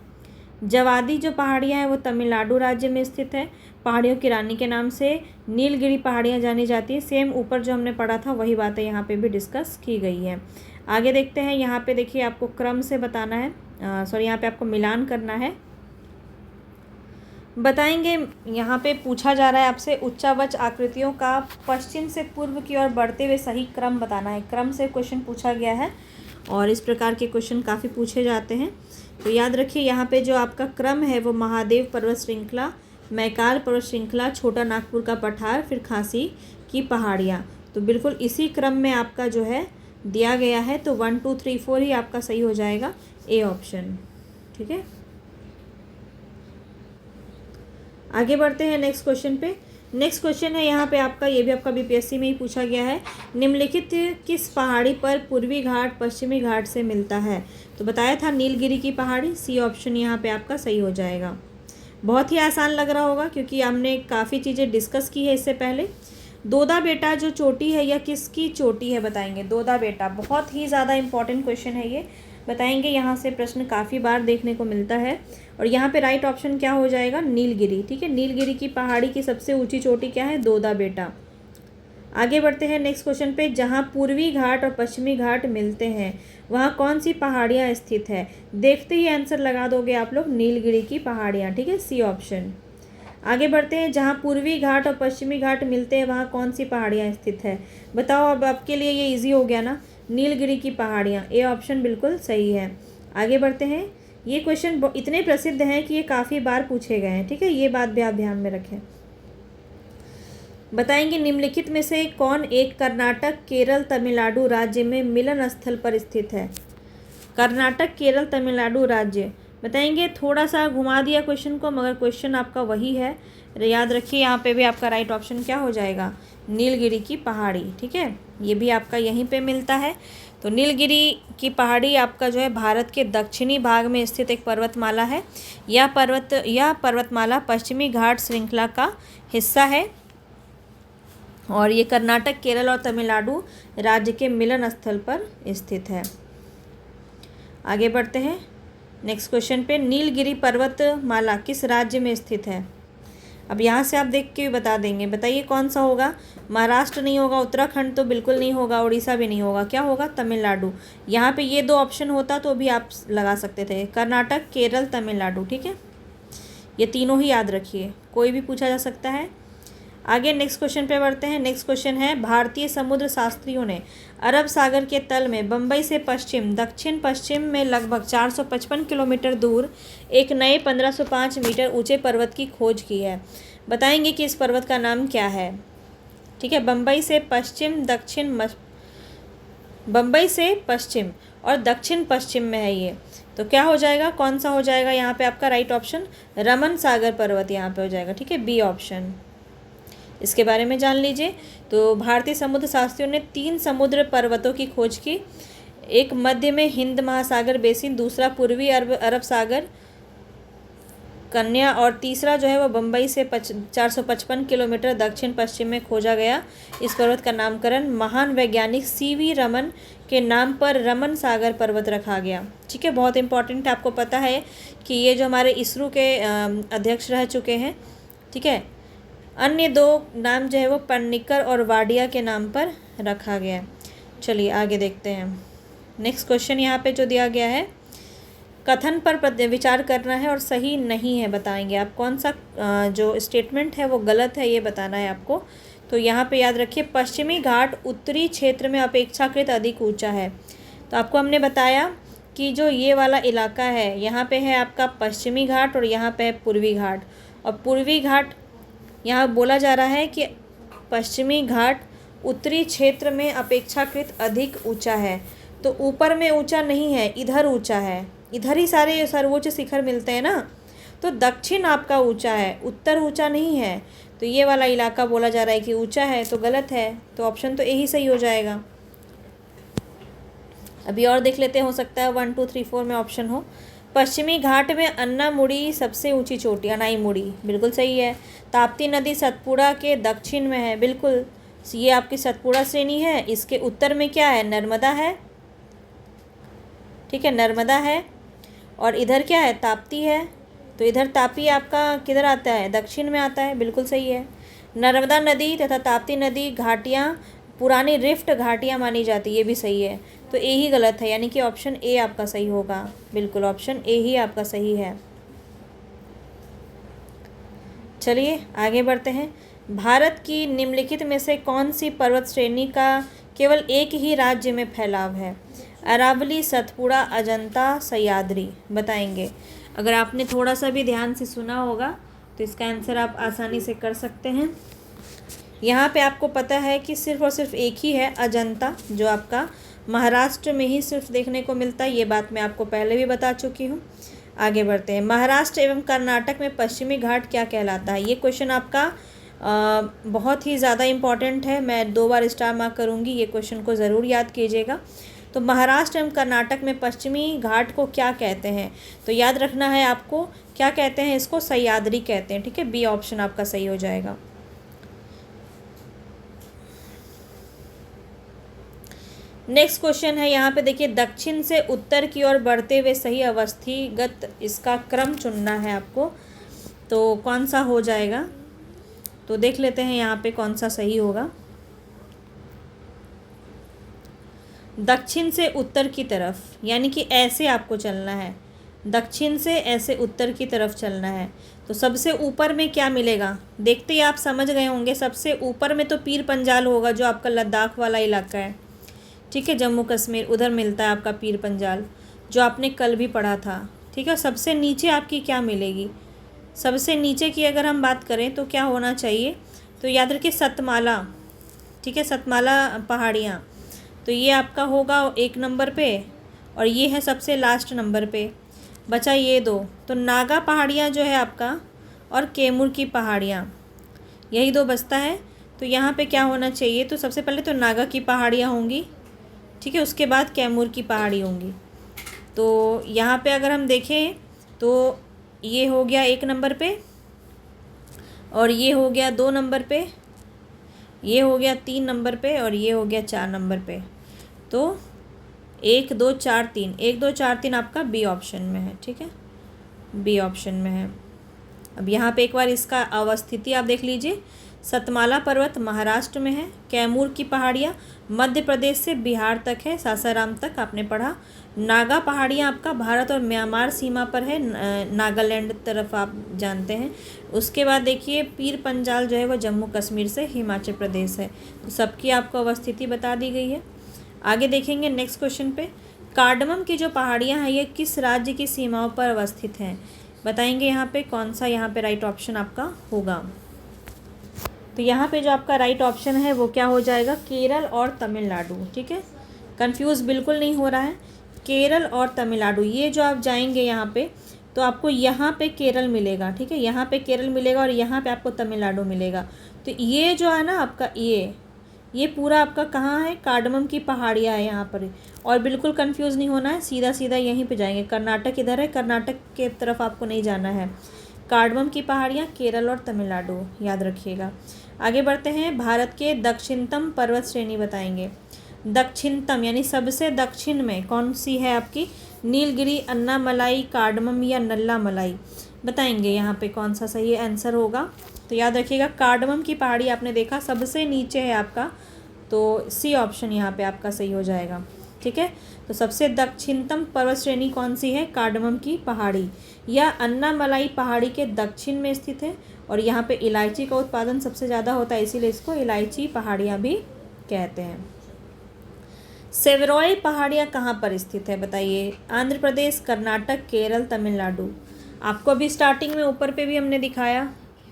जवादी जो पहाड़ियाँ हैं वो तमिलनाडु राज्य में स्थित है। पहाड़ियों की रानी के नाम से नीलगिरी पहाड़ियाँ जानी जाती है। सेम ऊपर जो हमने पढ़ा था वही बातें यहाँ पे भी डिस्कस की गई है। आगे देखते हैं। यहाँ पे देखिए आपको क्रम से बताना है, यहाँ पे आपको मिलान करना है। बताएंगे, यहाँ पे पूछा जा रहा है आपसे उच्चावच आकृतियों का पश्चिम से पूर्व की ओर बढ़ते हुए सही क्रम बताना है। क्रम से क्वेश्चन पूछा गया है और इस प्रकार के क्वेश्चन काफ़ी पूछे जाते हैं। तो याद रखिए यहाँ पे जो आपका क्रम है वो महादेव पर्वत श्रृंखला, मैकाल पर्वत श्रृंखला, छोटा नागपुर का पठार, फिर खांसी की पहाड़ियाँ। तो बिल्कुल इसी क्रम में आपका जो है दिया गया है। तो 1 2 3 4 ही आपका सही हो जाएगा, ए ऑप्शन। ठीक है, आगे बढ़ते हैं नेक्स्ट क्वेश्चन पे। नेक्स्ट क्वेश्चन है यहाँ पे आपका, ये भी आपका बीपीएससी में ही पूछा गया है। निम्नलिखित किस पहाड़ी पर पूर्वी घाट पश्चिमी घाट से मिलता है? तो बताया था नीलगिरी की पहाड़ी, सी ऑप्शन यहाँ पे आपका सही हो जाएगा। बहुत ही आसान लग रहा होगा क्योंकि हमने काफ़ी चीज़ें डिस्कस की है इससे पहले। दोदा बेटा जो चोटी है या किसकी चोटी है बताएंगे। दोदा बेटा बहुत ही ज़्यादा इंपॉर्टेंट क्वेश्चन है ये, बताएंगे। यहाँ से प्रश्न काफ़ी बार देखने को मिलता है और यहाँ पे राइट ऑप्शन क्या हो जाएगा? नीलगिरी। ठीक है, नीलगिरी की पहाड़ी की सबसे ऊंची चोटी क्या है? दोदा बेटा। आगे बढ़ते हैं नेक्स्ट क्वेश्चन पे। जहाँ पूर्वी घाट और पश्चिमी घाट मिलते हैं वहाँ कौन सी पहाड़ियाँ स्थित है? देखते ही आंसर लगा दोगे आप लोग, नीलगिरी की पहाड़ियाँ। ठीक है, सी ऑप्शन। आगे बढ़ते हैं। जहाँ पूर्वी घाट और पश्चिमी घाट मिलते हैं वहाँ कौन सी पहाड़ियाँ स्थित है? बताओ, अब आपके लिए ये इजी हो गया ना, नीलगिरी की पहाड़ियाँ, ए ऑप्शन बिल्कुल सही है। आगे बढ़ते हैं। ये क्वेश्चन इतने प्रसिद्ध हैं कि ये काफ़ी बार पूछे गए हैं। ठीक है, ये बात भी आप ध्यान में रखें। बताएंगे निम्नलिखित में से कौन एक कर्नाटक केरल तमिलनाडु राज्य में मिलन स्थल पर स्थित है? कर्नाटक केरल तमिलनाडु राज्य, बताएंगे। थोड़ा सा घुमा दिया क्वेश्चन को मगर क्वेश्चन आपका वही है। याद रखिए यहाँ पे भी आपका राइट ऑप्शन क्या हो जाएगा? नीलगिरी की पहाड़ी। ठीक है, ये भी आपका यहीं पे मिलता है। तो नीलगिरी की पहाड़ी आपका जो है भारत के दक्षिणी भाग में स्थित एक पर्वतमाला है। यह पर्वतमाला पश्चिमी घाट श्रृंखला का हिस्सा है और ये कर्नाटक, केरल और तमिलनाडु राज्य के मिलन स्थल पर स्थित है। आगे बढ़ते हैं नेक्स्ट क्वेश्चन पे। नीलगिरी पर्वतमाला किस राज्य में स्थित है? अब यहाँ से आप देख के बता देंगे। बताइए कौन सा होगा? महाराष्ट्र नहीं होगा, उत्तराखंड तो बिल्कुल नहीं होगा, उड़ीसा भी नहीं होगा। क्या होगा? तमिलनाडु। यहाँ पे ये दो ऑप्शन होता तो भी आप लगा सकते थे, कर्नाटक, केरल, तमिलनाडु। ठीक है, ये तीनों ही याद रखिए, कोई भी पूछा जा सकता है। आगे नेक्स्ट क्वेश्चन पे बढ़ते हैं। नेक्स्ट क्वेश्चन है, भारतीय समुद्र शास्त्रियों ने अरब सागर के तल में बम्बई से दक्षिण पश्चिम में लगभग 455 किलोमीटर दूर एक नए 1505 मीटर ऊंचे पर्वत की खोज की है। बताएंगे कि इस पर्वत का नाम क्या है? ठीक है, बम्बई से पश्चिम और दक्षिण पश्चिम में है ये। तो क्या हो जाएगा, कौन सा हो जाएगा यहाँ पे आपका राइट ऑप्शन? रमन सागर पर्वत यहाँ पे हो जाएगा। ठीक है, बी ऑप्शन। इसके बारे में जान लीजिए। तो भारतीय समुद्र शास्त्रियों ने 3 समुद्र पर्वतों की खोज की। एक मध्य में हिंद महासागर बेसिन, दूसरा पूर्वी अरब सागर कन्या और तीसरा जो है वो बम्बई से 455 किलोमीटर दक्षिण पश्चिम में खोजा गया। इस पर्वत का नामकरण महान वैज्ञानिक CV रमन के नाम पर रमन सागर पर्वत रखा गया। ठीक है, बहुत इंपॉर्टेंट। आपको पता है कि ये जो हमारे इसरो के अध्यक्ष रह चुके हैं। ठीक है, अन्य 2 नाम जो है वो पन्निकर और वाडिया के नाम पर रखा गया। चलिए आगे देखते हैं। नेक्स्ट क्वेश्चन यहाँ पे जो दिया गया है, कथन पर विचार करना है और सही नहीं है बताएंगे आप। कौन सा जो स्टेटमेंट है वो गलत है ये बताना है आपको। तो यहाँ पे याद रखिए, पश्चिमी घाट उत्तरी क्षेत्र में अपेक्षाकृत अधिक ऊंचा है। तो आपको हमने बताया कि जो ये वाला इलाका है यहाँ पे है आपका पश्चिमी घाट और यहाँ पे है पूर्वी घाट। और पूर्वी घाट यहाँ बोला जा रहा है कि पश्चिमी घाट उत्तरी क्षेत्र में अपेक्षाकृत अधिक ऊंचा है। तो ऊपर में ऊंचा नहीं है, इधर ऊंचा है, इधर ही सारे सर्वोच्च शिखर मिलते हैं ना। तो दक्षिण आपका ऊंचा है, उत्तर ऊंचा नहीं है। तो ये वाला इलाका बोला जा रहा है कि ऊंचा है, तो गलत है। तो ऑप्शन तो यही सही हो जाएगा। अभी और देख लेते हैं, हो सकता है 1 2 3 4 में ऑप्शन हो। पश्चिमी घाट में अन्नामुड़ी सबसे ऊंची चोटी, अनाईमुड़ी, बिल्कुल सही है। ताप्ती नदी सतपुड़ा के दक्षिण में है, बिल्कुल, ये आपकी सतपुड़ा श्रेणी है। इसके उत्तर में क्या है, नर्मदा है, ठीक है, नर्मदा है। और इधर क्या है, ताप्ती है, तो इधर तापी आपका किधर आता है, दक्षिण में आता है, बिल्कुल सही है। नर्मदा नदी तथा ताप्ती नदी घाटियाँ पुरानी रिफ्ट घाटियाँ मानी जाती, ये भी सही है। तो ए ही गलत है, यानी कि ऑप्शन ए आपका सही होगा, बिल्कुल ऑप्शन ए ही आपका सही है। चलिए आगे बढ़ते हैं। भारत की निम्नलिखित में से कौन सी पर्वत श्रेणी का केवल एक ही राज्य में फैलाव है? अरावली, सतपुड़ा, अजंता, सह्याद्री, बताएंगे। अगर आपने थोड़ा सा भी ध्यान से सुना होगा तो इसका आंसर आप आसानी से कर सकते हैं। यहाँ पे आपको पता है कि सिर्फ और सिर्फ एक ही है, अजंता, जो आपका महाराष्ट्र में ही सिर्फ देखने को मिलता है। ये बात मैं आपको पहले भी बता चुकी हूँ। आगे बढ़ते हैं। महाराष्ट्र एवं कर्नाटक में पश्चिमी घाट क्या कहलाता है? ये क्वेश्चन आपका बहुत ही ज़्यादा इम्पॉर्टेंट है, मैं 2 बार स्टार मार्क करूँगी, ये क्वेश्चन को ज़रूर याद कीजिएगा। तो महाराष्ट्र एवं कर्नाटक में पश्चिमी घाट को क्या कहते हैं? तो याद रखना है आपको, क्या कहते हैं इसको, सह्याद्री कहते हैं, ठीक है, बी ऑप्शन आपका सही हो जाएगा। नेक्स्ट क्वेश्चन है, यहाँ पे देखिए, दक्षिण से उत्तर की ओर बढ़ते हुए सही अवस्थिगत इसका क्रम चुनना है आपको, तो कौन सा हो जाएगा? तो देख लेते हैं यहाँ पे कौन सा सही होगा। दक्षिण से उत्तर की तरफ, यानी कि ऐसे आपको चलना है, दक्षिण से ऐसे उत्तर की तरफ चलना है। तो सबसे ऊपर में क्या मिलेगा, देखते ही आप समझ गए होंगे। सबसे ऊपर में तो पीर पंजाल होगा, जो आपका लद्दाख वाला इलाका है, ठीक है, जम्मू कश्मीर, उधर मिलता है आपका पीर पंजाल, जो आपने कल भी पढ़ा था, ठीक है। सबसे नीचे आपकी क्या मिलेगी, सबसे नीचे की अगर हम बात करें तो क्या होना चाहिए, तो याद रखिए सतमाला, ठीक है, सतमाला पहाड़ियाँ, तो ये आपका होगा 1 नंबर पे, और ये है सबसे लास्ट नंबर पे। बचा ये 2, तो नागा पहाड़ियाँ जो है आपका, और कैमूर की पहाड़ियाँ, यही 2 बचता है। तो यहाँ पे क्या होना चाहिए, तो सबसे पहले तो नागा की पहाड़ियाँ होंगी, ठीक है, उसके बाद कैमूर की पहाड़ी होंगी। तो यहाँ पे अगर हम देखें तो ये हो गया 1 नंबर पे, और ये हो गया 2 नंबर पे, ये हो गया 3 नंबर पे, और ये हो गया 4 नंबर पे। तो 1 2 4 3, 1 2 4 3 आपका बी ऑप्शन में है, ठीक है, बी ऑप्शन में है। अब यहाँ पे एक बार इसका अवस्थिति आप देख लीजिए। सतमाला पर्वत महाराष्ट्र में है, कैमूर की पहाड़ियाँ मध्य प्रदेश से बिहार तक है, सासाराम तक आपने पढ़ा। नागा पहाड़ियाँ आपका भारत और म्यांमार सीमा पर है, नागालैंड तरफ आप जानते हैं। उसके बाद देखिए पीर पंजाल जो है वो जम्मू कश्मीर से हिमाचल प्रदेश है। तो सबकी आपको अवस्थिति बता दी गई है। आगे देखेंगे नेक्स्ट क्वेश्चन पे, कार्डमम की जो पहाड़ियाँ हैं ये किस राज्य की सीमाओं पर अवस्थित हैं? बताएंगे यहाँ पे कौन सा यहाँ पे राइट ऑप्शन आपका होगा। तो यहाँ पे जो आपका राइट ऑप्शन है वो क्या हो जाएगा, केरल और तमिलनाडु, ठीक है, कंफ्यूज बिल्कुल नहीं हो रहा है। केरल और तमिलनाडु, ये जो आप जाएंगे यहाँ पे तो आपको यहाँ पे केरल मिलेगा, ठीक है, यहाँ पे केरल मिलेगा और यहाँ पे आपको तमिलनाडु मिलेगा। तो ये जो है ना आपका ये पूरा आपका कहाँ है, कार्डमम की पहाड़ियाँ है यहाँ पर। और बिल्कुल कंफ्यूज नहीं होना है, सीधा सीधा यहीं पे जाएंगे। कर्नाटक इधर है, कर्नाटक के तरफ आपको नहीं जाना है। कार्डमम की पहाड़ियाँ केरल और तमिलनाडु, याद रखिएगा। आगे बढ़ते हैं, भारत के दक्षिणतम पर्वत श्रेणी बताएंगे। दक्षिणतम यानी सबसे दक्षिण में कौन सी है आपकी, नीलगिरी, अन्नामलाई, कार्डमम या नल्लामलाई, बताएंगे यहाँ पे कौन सा सही आंसर होगा। तो याद रखिएगा कार्डमम की पहाड़ी आपने देखा सबसे नीचे है आपका, तो सी ऑप्शन यहाँ पे आपका सही हो जाएगा, ठीक है। तो सबसे दक्षिणतम पर्वत श्रेणी कौन सी है, कार्डमम की पहाड़ी या अन्नामलाई पहाड़ी के दक्षिण में स्थित है। और यहाँ पे इलायची का उत्पादन सबसे ज़्यादा होता है, इसीलिए इसको इलायची पहाड़ियाँ भी कहते हैं। सेवरॉय पहाड़ियाँ कहाँ पर स्थित है बताइए, आंध्र प्रदेश, कर्नाटक, केरल, तमिलनाडु। आपको अभी स्टार्टिंग में ऊपर पे भी हमने दिखाया,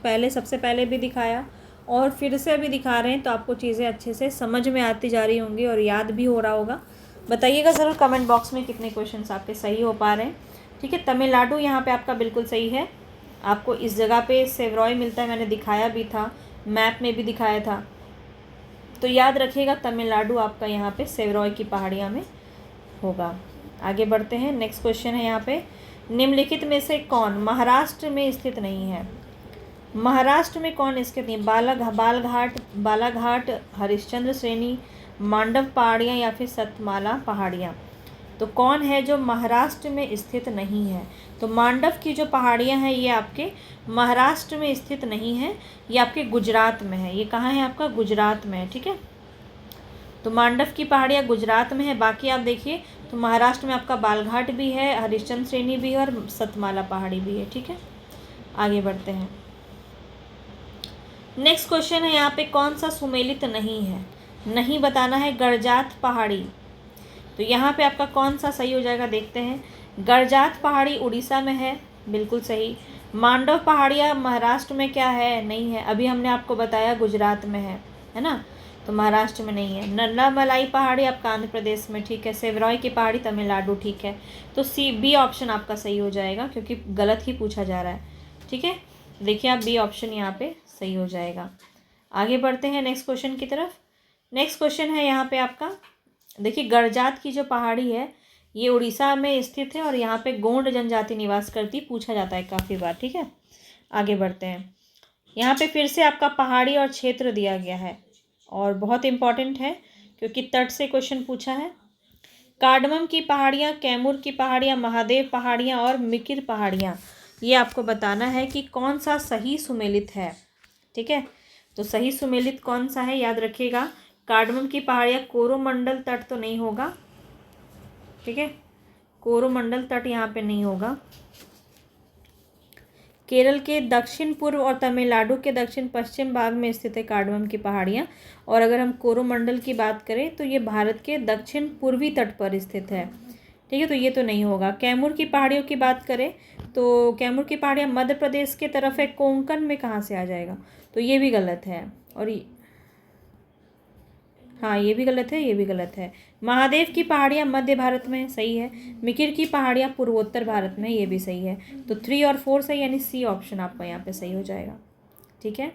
पहले सबसे पहले भी दिखाया और फिर से अभी दिखा रहे हैं, तो आपको चीज़ें अच्छे से समझ में आती जा रही होंगी और याद भी हो रहा होगा। बताइएगा ज़रूर कमेंट बॉक्स में कितने क्वेश्चंस आपके सही हो पा रहे हैं, ठीक है। तमिलनाडु यहाँ पे आपका बिल्कुल सही है, आपको इस जगह पे सेवरॉय मिलता है, मैंने दिखाया भी था, मैप में भी दिखाया था। तो याद रखिएगा तमिलनाडु आपका यहाँ पे सेवरॉय की पहाड़ियाँ में होगा। आगे बढ़ते हैं, नेक्स्ट क्वेश्चन है यहाँ पे, निम्नलिखित में से कौन महाराष्ट्र में स्थित नहीं है? महाराष्ट्र में कौन स्थित नहीं? बालाघाट, हरिश्चंद्र श्रेणी, मांडव पहाड़ियाँ या फिर सतमाला पहाड़ियाँ? तो कौन है जो महाराष्ट्र में स्थित नहीं है? तो मांडव की जो पहाड़ियाँ हैं ये आपके महाराष्ट्र में स्थित नहीं है, ये आपके गुजरात में है। ये कहाँ है? आपका गुजरात में है, ठीक है। तो मांडव की पहाड़ियाँ गुजरात में है। बाकी आप देखिए तो महाराष्ट्र में आपका बालघाट भी है, हरिश्चंद्र श्रेणी भी है और सतमाला पहाड़ी भी है, ठीक है। आगे बढ़ते हैं। नेक्स्ट क्वेश्चन है यहाँ पे, कौन सा सुमेलित नहीं है? नहीं बताना है। गड़जात पहाड़ी, तो यहाँ पे आपका कौन सा सही हो जाएगा देखते हैं। गड़जात पहाड़ी उड़ीसा में है, बिल्कुल सही। मांडव पहाड़ियाँ महाराष्ट्र में क्या है? नहीं है। अभी हमने आपको बताया गुजरात में है ना, तो महाराष्ट्र में नहीं है। नन्नामलाई पहाड़ी आपका आंध्र प्रदेश में, ठीक है। सेवरॉय की पहाड़ी तमिलनाडु, ठीक है। तो बी ऑप्शन आपका सही हो जाएगा क्योंकि गलत ही पूछा जा रहा है, ठीक है। देखिए आप बी ऑप्शन यहाँ पे सही हो जाएगा। आगे बढ़ते हैं नेक्स्ट क्वेश्चन की तरफ। नेक्स्ट क्वेश्चन है यहाँ पे आपका, देखिए गड़जात की जो पहाड़ी है ये उड़ीसा में स्थित है और यहाँ पे गोंड जनजाति निवास करती, पूछा जाता है काफ़ी बार, ठीक है। आगे बढ़ते हैं। यहाँ पे फिर से आपका पहाड़ी और क्षेत्र दिया गया है और बहुत इम्पॉर्टेंट है क्योंकि तट से क्वेश्चन पूछा है। कार्डमम की पहाड़ियाँ, कैमूर की पहाड़ियाँ, महादेव पहाड़ियाँ और मिकिर पहाड़ियाँ, ये आपको बताना है कि कौन सा सही सुमेलित है, ठीक है। तो सही सुमेलित कौन सा है याद रखिएगा। कार्डमम की पहाड़ियाँ कोरोमंडल तट तो नहीं होगा, ठीक है। कोरोमंडल तट यहाँ पे नहीं होगा। केरल के दक्षिण पूर्व और तमिलनाडु के दक्षिण पश्चिम भाग में स्थित है कार्डमम की पहाड़ियाँ। और अगर हम कोरोमंडल की बात करें तो ये भारत के दक्षिण पूर्वी तट पर स्थित है, ठीक है। तो ये तो नहीं होगा। कैमूर की पहाड़ियों की बात करें तो कैमूर की पहाड़ियाँ मध्य प्रदेश के तरफ है, कोंकण में कहाँ से आ जाएगा? तो ये भी गलत है। और हाँ ये भी गलत है, ये भी गलत है। महादेव की पहाड़ियाँ मध्य भारत में, सही है। मिकिर की पहाड़ियाँ पूर्वोत्तर भारत में, ये भी सही है। तो 3 और 4 सही, यानी सी ऑप्शन आपका यहाँ पे सही हो जाएगा, ठीक है।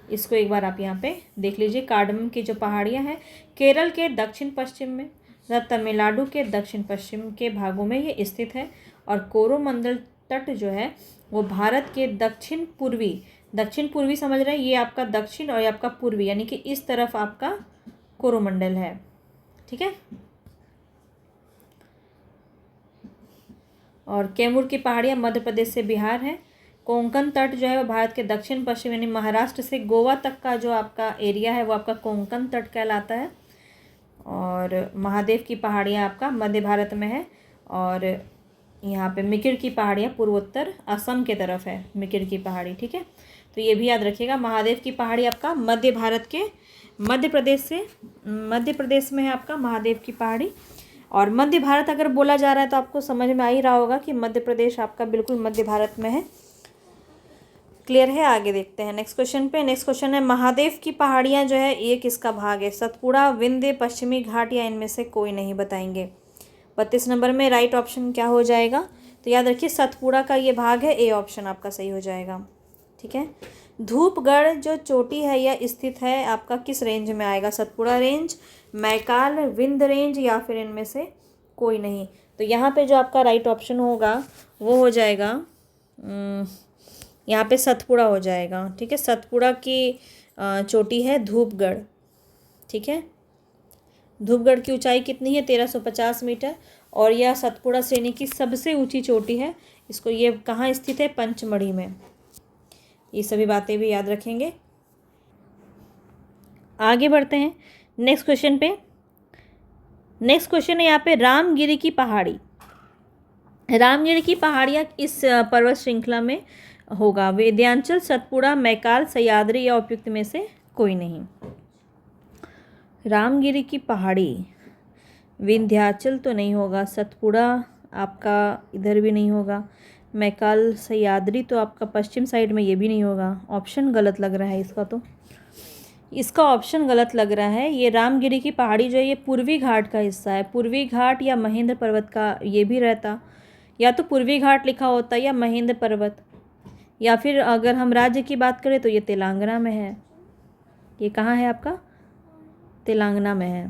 इसको एक बार आप यहाँ पे देख लीजिए। कार्डमम की जो पहाड़ियाँ हैं केरल के दक्षिण पश्चिम में तथा तमिलनाडु के दक्षिण पश्चिम के भागों में ये स्थित है। और कोरोमंडल तट जो है वो भारत के दक्षिण पूर्वी समझ रहे हैं, ये आपका दक्षिण और ये आपका पूर्वी, यानी कि इस तरफ आपका कोरोमंडल है, ठीक है। और कैमूर की पहाड़ियाँ मध्य प्रदेश से बिहार है। कोंकण तट जो है वो भारत के दक्षिण पश्चिम यानी महाराष्ट्र से गोवा तक का जो आपका एरिया है वो आपका कोंकण तट कहलाता है। और महादेव की पहाड़ियाँ आपका मध्य भारत में है। और यहाँ पे मिकिर की पहाड़ियाँ पूर्वोत्तर असम के तरफ है मिकिर की पहाड़ी, ठीक है। तो ये भी याद रखिएगा। महादेव की पहाड़ी आपका मध्य भारत के मध्य प्रदेश में है आपका महादेव की पहाड़ी। और मध्य भारत अगर बोला जा रहा है तो आपको समझ में आ ही रहा होगा कि मध्य प्रदेश आपका बिल्कुल मध्य भारत में है। क्लियर है? आगे देखते हैं नेक्स्ट क्वेश्चन पे। नेक्स्ट क्वेश्चन है, महादेव की पहाड़ियाँ जो है ये किसका भाग है? सतपुड़ा, विंध्य, पश्चिमी घाट या इनमें से कोई नहीं? बताएंगे। 32 नंबर में राइट ऑप्शन क्या हो जाएगा? तो याद रखिए सतपुड़ा का ये भाग है, ए ऑप्शन आपका सही हो जाएगा, ठीक है। धूपगढ़ जो चोटी है यह स्थित है आपका किस रेंज में आएगा? सतपुड़ा रेंज, मैकाल, विंध्य रेंज या फिर इनमें से कोई नहीं? तो यहाँ पे जो आपका राइट ऑप्शन होगा वो हो जाएगा यहाँ पे सतपुड़ा हो जाएगा, ठीक है। सतपुड़ा की चोटी है धूपगढ़, ठीक है। धूपगढ़ की ऊंचाई कितनी है? 1350 मीटर। और यह सतपुड़ा श्रेणी की सबसे ऊंची चोटी है। इसको ये कहाँ स्थित है? पंचमढ़ी में। ये सभी बातें भी याद रखेंगे। आगे बढ़ते हैं नेक्स्ट क्वेश्चन पे। नेक्स्ट क्वेश्चन है यहाँ पे, रामगिरी की पहाड़ी। रामगिरी की पहाड़ियाँ इस पर्वत श्रृंखला में होगा? विंध्याचल, सतपुड़ा, मैकाल, सह्याद्री या उपयुक्त में से कोई नहीं? रामगिरी की पहाड़ी विंध्याचल तो नहीं होगा, सतपुड़ा आपका इधर भी नहीं होगा, मैकाल, सह्याद्री तो आपका पश्चिम साइड में, ये भी नहीं होगा। ऑप्शन गलत लग रहा है इसका, तो इसका ऑप्शन गलत लग रहा है। ये रामगिरी की पहाड़ी जो है ये पूर्वी घाट का हिस्सा है। पूर्वी घाट या महेंद्र पर्वत का ये भी रहता, या तो पूर्वी घाट लिखा होता या महेंद्र पर्वत, या फिर अगर हम राज्य की बात करें तो ये तेलंगाना में है। ये कहाँ है आपका? तेलंगाना में है।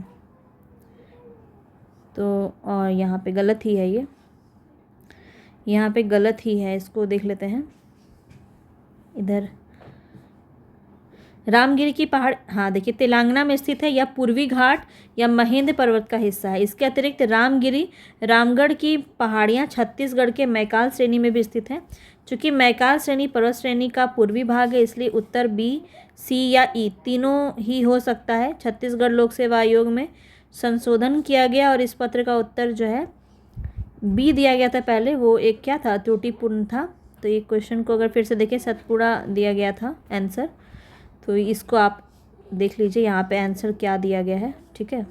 तो यहाँ पे गलत ही है ये। यहाँ पे गलत ही है, इसको देख लेते हैं। इधर रामगिरी की पहाड़, हाँ देखिए, तेलंगाना में स्थित है। या पूर्वी घाट या महेंद्र पर्वत का हिस्सा है। इसके अतिरिक्त रामगिरी, रामगढ़ की पहाड़ियाँ छत्तीसगढ़ के मैकाल श्रेणी में भी स्थित हैं। चूँकि मैकाल श्रेणी पर्वत श्रेणी का पूर्वी भाग है, इसलिए उत्तर बी, सी या ई तीनों ही हो सकता है। छत्तीसगढ़ लोक सेवा आयोग में संशोधन किया गया और इस पत्र का उत्तर जो है बी दिया गया था पहले, वो एक क्या था, त्रुटिपूर्ण था। तो ये क्वेश्चन को अगर फिर से देखें, सतपुड़ा दिया गया था आंसर, तो इसको आप देख लीजिए यहाँ पे आंसर क्या दिया गया है। ठीक है,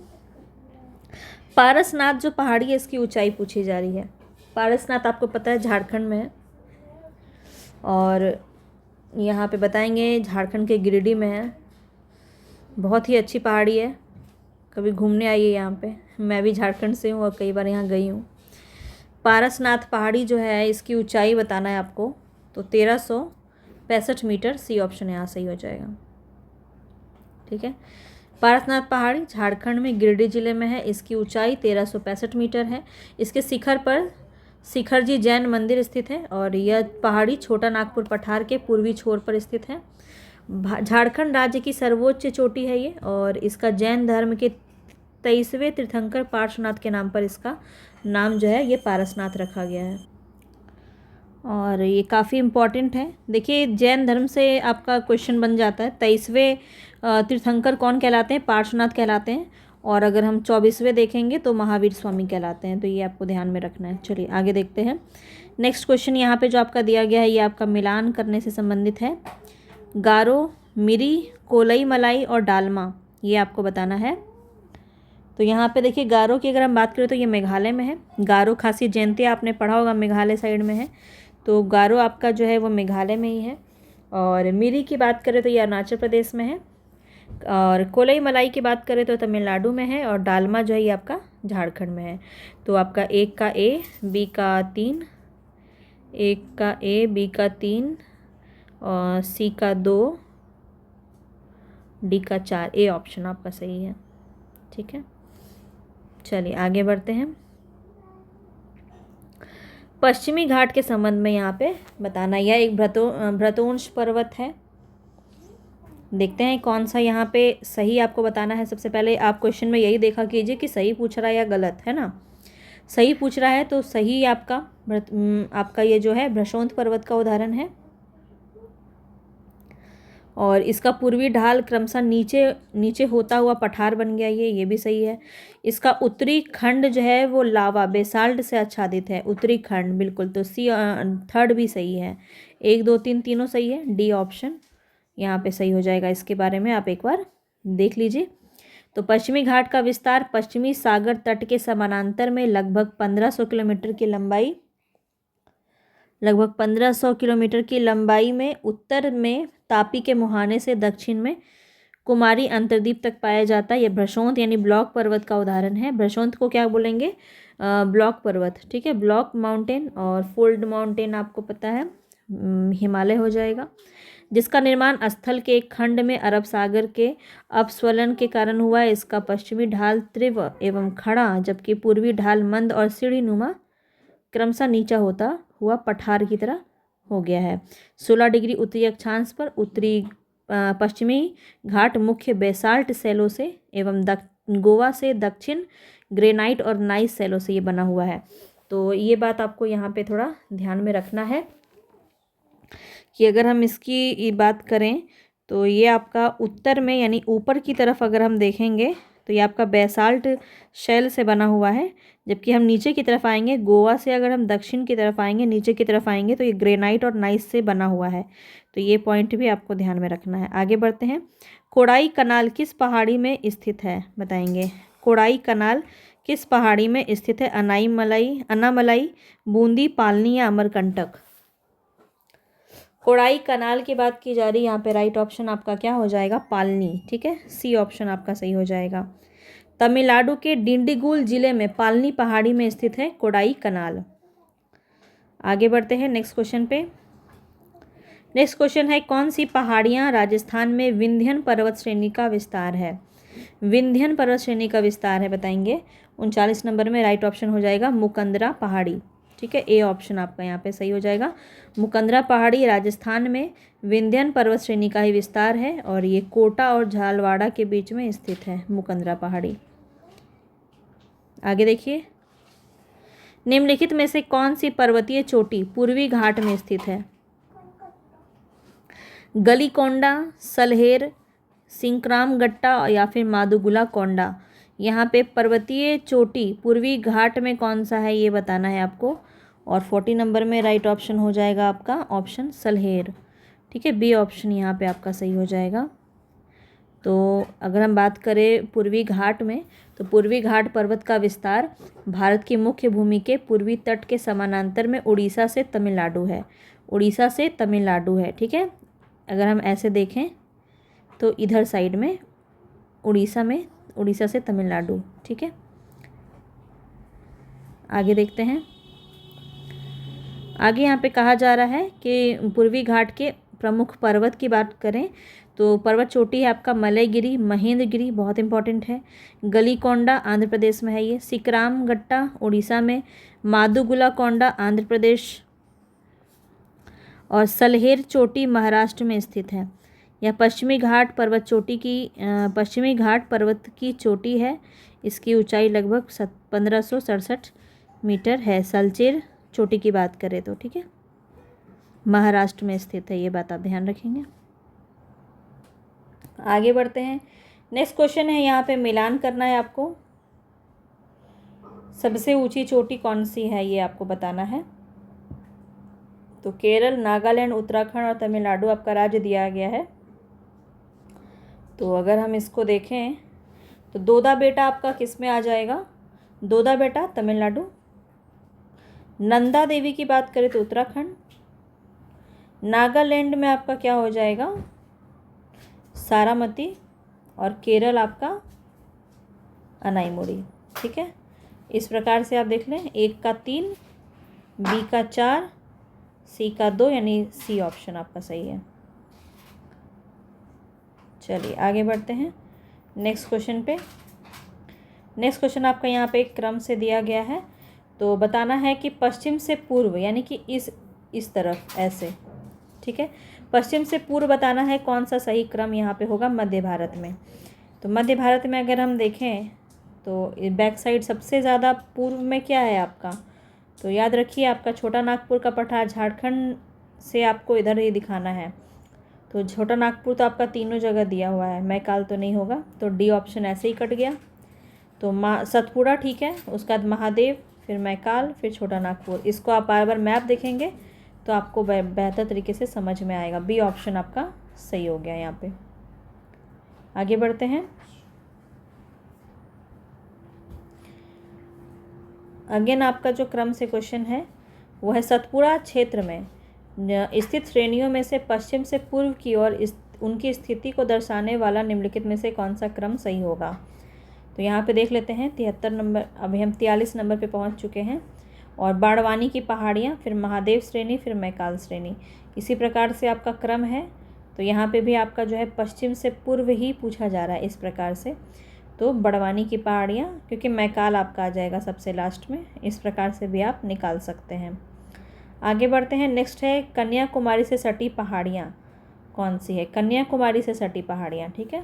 पारसनाथ जो पहाड़ी है, इसकी ऊंचाई पूछी जा रही है। पारसनाथ आपको पता है झारखंड में है, और यहाँ पे बताएंगे झारखंड के गिरिडीह में है। बहुत ही अच्छी पहाड़ी है, कभी घूमने आइए यहाँ पे। मैं भी झारखंड से हूँ और कई बार यहाँ गई हूँ। पारसनाथ पहाड़ी जो है, इसकी ऊंचाई बताना है आपको, तो 1365 मीटर, सी ऑप्शन यहाँ सही हो जाएगा। ठीक है, पारसनाथ पहाड़ी झारखंड में गिरिडीह जिले में है। इसकी ऊंचाई 1365 मीटर है। इसके शिखर पर शिखरजी जैन मंदिर स्थित है और यह पहाड़ी छोटा नागपुर पठार के पूर्वी छोर पर स्थित है। झारखंड राज्य की सर्वोच्च चोटी है ये, और इसका जैन धर्म के 23वें तीर्थंकर पार्श्वनाथ के नाम पर इसका नाम जो है ये पारसनाथ रखा गया है। और ये काफ़ी इम्पॉर्टेंट है। देखिए, जैन धर्म से आपका क्वेश्चन बन जाता है। 23वें तीर्थंकर कौन कहलाते हैं? पार्श्वनाथ कहलाते हैं। और अगर हम 24वें देखेंगे तो महावीर स्वामी कहलाते हैं। तो ये आपको ध्यान में रखना है। चलिए आगे देखते हैं। नेक्स्ट क्वेश्चन यहाँ पे जो आपका दिया गया है, ये आपका मिलान करने से संबंधित है। गारो, मिरी, कोलई मलाई और डालमा, ये आपको बताना है। तो यहाँ पे देखिए, गारो की अगर हम बात करें तो ये मेघालय में है। गारो खासी जयंती आपने पढ़ा होगा, मेघालय साइड में है। तो गारो आपका जो है वो मेघालय में ही है। और मिरी की बात करें तो ये अरुणाचल प्रदेश में है। और कोलई मलाई की बात करें तो तमिलनाडु में है। और डालमा जो है ये आपका झारखंड में है। तो आपका एक का ए, बी का 3, एक का ए, बी का 3 और सी का 2, डी का 4, ए ऑप्शन आपका सही है। ठीक है, चलिए आगे बढ़ते हैं। पश्चिमी घाट के संबंध में यहाँ पे बताना, यह एक भ्रतोंश पर्वत है। देखते हैं कौन सा यहाँ पे सही आपको बताना है। सबसे पहले आप क्वेश्चन में यही देखा कीजिए कि सही पूछ रहा है या गलत है ना। सही पूछ रहा है तो सही आपका ये जो है भ्रशोंत पर्वत का उदाहरण है। और इसका पूर्वी ढाल क्रमशः नीचे होता हुआ पठार बन गया, ये भी सही है। इसका उत्तरी खंड जो है वो लावा बेसाल्ट से आच्छादित है। उत्तरी खंड बिल्कुल, तो सी थर्ड भी सही है। 1 2 3 तीनों सही है। डी ऑप्शन यहाँ पे सही हो जाएगा। इसके बारे में आप एक बार देख लीजिए। तो पश्चिमी घाट का विस्तार पश्चिमी सागर तट के समानांतर में लगभग 1500 किलोमीटर की लंबाई में उत्तर में तापी के मुहाने से दक्षिण में कुमारी अंतर्द्वीप तक पाया जाता है। यह भ्रशोंत यानी ब्लॉक पर्वत का उदाहरण है। भ्रशोंत को क्या बोलेंगे? ब्लॉक पर्वत। ठीक है, ब्लॉक माउंटेन। और फोल्ड माउंटेन आपको पता है हिमालय हो जाएगा, जिसका निर्माण स्थल के एक खंड में अरब सागर के अपस्वलन के कारण हुआ है। इसका पश्चिमी ढाल तीव्र एवं खड़ा, जबकि पूर्वी ढाल मंद और सीढ़ी नुमा क्रमशः नीचा होता हुआ पठार की तरह हो गया है। 16 डिग्री उत्तरी अक्षांश पर पश्चिमी घाट मुख्य बेसाल्ट सेलों से एवं गोवा से दक्षिण ग्रेनाइट और नाइस सेलों से ये बना हुआ है। तो ये बात आपको यहाँ पे थोड़ा ध्यान में रखना है कि अगर हम इसकी बात करें तो ये आपका उत्तर में यानी ऊपर की तरफ अगर हम देखेंगे तो ये आपका बेसाल्ट शेल से बना हुआ है। जबकि हम नीचे की तरफ आएंगे, गोवा से अगर हम दक्षिण की तरफ आएंगे, नीचे की तरफ आएंगे, तो ये ग्रेनाइट और नाइस से बना हुआ है। तो ये पॉइंट भी आपको ध्यान में रखना है। आगे बढ़ते हैं। कोडाई कनाल किस पहाड़ी में स्थित है? बताएंगे। कोडाई कनाल किस पहाड़ी में स्थित है? अन्नामलाई, बूंदी, पालनी या अमरकंटक? कोडाई कनाल की बात की जा रही है यहाँ पे। राइट ऑप्शन आपका क्या हो जाएगा? पालनी। ठीक है, सी ऑप्शन आपका सही हो जाएगा। तमिलनाडु के डिंडीगुल जिले में पालनी पहाड़ी में स्थित है कोडाई कनाल। आगे बढ़ते हैं नेक्स्ट क्वेश्चन पे। नेक्स्ट क्वेश्चन है, कौन सी पहाड़ियाँ राजस्थान में विंध्यन पर्वत श्रेणी का विस्तार है? विंध्यन पर्वत श्रेणी का विस्तार है, बताएंगे। 39 नंबर में राइट ऑप्शन हो जाएगा मुकंदरा पहाड़ी। ठीक है, ए ऑप्शन आपका यहाँ पे सही हो जाएगा। मुकंदरा पहाड़ी राजस्थान में विंध्यन पर्वत श्रेणी का ही विस्तार है और ये कोटा और झालवाड़ा के बीच में स्थित है मुकंदरा पहाड़ी। आगे देखिए, निम्नलिखित में से कौन सी पर्वतीय चोटी पूर्वी घाट में स्थित है? गलीकोंडा, सलहेर, सिंकरामगट्टा या फिर मादुगुला कोंडा। यहाँ पे पर्वतीय चोटी पूर्वी घाट में कौन सा है ये बताना है आपको। और 40 नंबर में राइट ऑप्शन हो जाएगा आपका ऑप्शन सलहेर। ठीक है, बी ऑप्शन यहाँ पे आपका सही हो जाएगा। तो अगर हम बात करें पूर्वी घाट में, तो पूर्वी घाट पर्वत का विस्तार भारत की मुख्य भूमि के पूर्वी तट के समानांतर में उड़ीसा से तमिलनाडु है। उड़ीसा से तमिलनाडु है। ठीक है, अगर हम ऐसे देखें तो इधर साइड में उड़ीसा में, उड़ीसा से तमिलनाडु। ठीक है, आगे देखते हैं। आगे यहाँ पे कहा जा रहा है कि पूर्वी घाट के प्रमुख पर्वत की बात करें तो पर्वत चोटी है आपका मलयगिरी, महेंद्रगिरी बहुत इंपॉर्टेंट है, गलीकोंडा आंध्र प्रदेश में है ये, सिकरामगट्टा उड़ीसा में, मादुगुला कोंडा आंध्र प्रदेश और सलहेर चोटी महाराष्ट्र में स्थित है। यह पश्चिमी घाट पर्वत चोटी की पश्चिमी घाट पर्वत की चोटी है। इसकी ऊंचाई लगभग 1567 मीटर है। सलचेर चोटी की बात करें तो ठीक है, महाराष्ट्र में स्थित है, ये बात आप ध्यान रखेंगे। आगे बढ़ते हैं। नेक्स्ट क्वेश्चन है, यहाँ पे मिलान करना है आपको। सबसे ऊंची चोटी कौन सी है ये आपको बताना है। तो केरल, नागालैंड, उत्तराखंड और तमिलनाडु आपका राज्य दिया गया है। तो अगर हम इसको देखें तो दोदा बेटा आपका किस में आ जाएगा? दोदा बेटा तमिलनाडु। नंदा देवी की बात करें तो उत्तराखंड। नागालैंड में आपका क्या हो जाएगा? सारामती। और केरल आपका अनाईमुड़ी। ठीक है, इस प्रकार से आप देख लें, 1 का 3, बी का 4, सी का 2, यानी सी ऑप्शन आपका सही है। चलिए आगे बढ़ते हैं नेक्स्ट क्वेश्चन पे। नेक्स्ट क्वेश्चन आपका यहाँ पे एक क्रम से दिया गया है। तो बताना है कि पश्चिम से पूर्व, यानी कि इस तरफ ऐसे। ठीक है, पश्चिम से पूर्व बताना है कौन सा सही क्रम यहाँ पे होगा मध्य भारत में। तो मध्य भारत में अगर हम देखें तो बैक साइड सबसे ज़्यादा पूर्व में क्या है आपका? तो याद रखिए आपका छोटा नागपुर का पठार झारखंड से आपको इधर ही दिखाना है। तो छोटा नागपुर तो आपका तीनों जगह दिया हुआ है, मैकाल तो नहीं होगा, तो डी ऑप्शन ऐसे ही कट गया। तो सतपुड़ा ठीक है, उसके बाद महादेव, फिर मैकाल, फिर छोटा नागपुर। इसको आप बार बार मैप देखेंगे तो आपको बेहतर तरीके से समझ में आएगा। बी ऑप्शन आपका सही हो गया यहाँ पे। आगे बढ़ते हैं। अगेन आपका जो क्रम से क्वेश्चन है वो है सतपुड़ा क्षेत्र में स्थित श्रेणियों में से पश्चिम से पूर्व की ओर उनकी स्थिति को दर्शाने वाला निम्नलिखित में से कौन सा क्रम सही होगा। तो यहाँ पे देख लेते हैं 73 नंबर, अभी हम 43 नंबर पे पहुँच चुके हैं। और बाड़वानी की पहाड़ियाँ, फिर महादेव श्रेणी, फिर मैकाल श्रेणी, इसी प्रकार से आपका क्रम है। तो यहाँ पे भी आपका जो है पश्चिम से पूर्व ही पूछा जा रहा है इस प्रकार से। तो बड़वानी की पहाड़ियाँ, क्योंकि मैकाल आपका आ जाएगा सबसे लास्ट में, इस प्रकार से भी आप निकाल सकते हैं। आगे बढ़ते हैं। नेक्स्ट है कन्याकुमारी से सटी पहाड़ियाँ कौन सी है? कन्याकुमारी से सटी पहाड़ियाँ। ठीक है,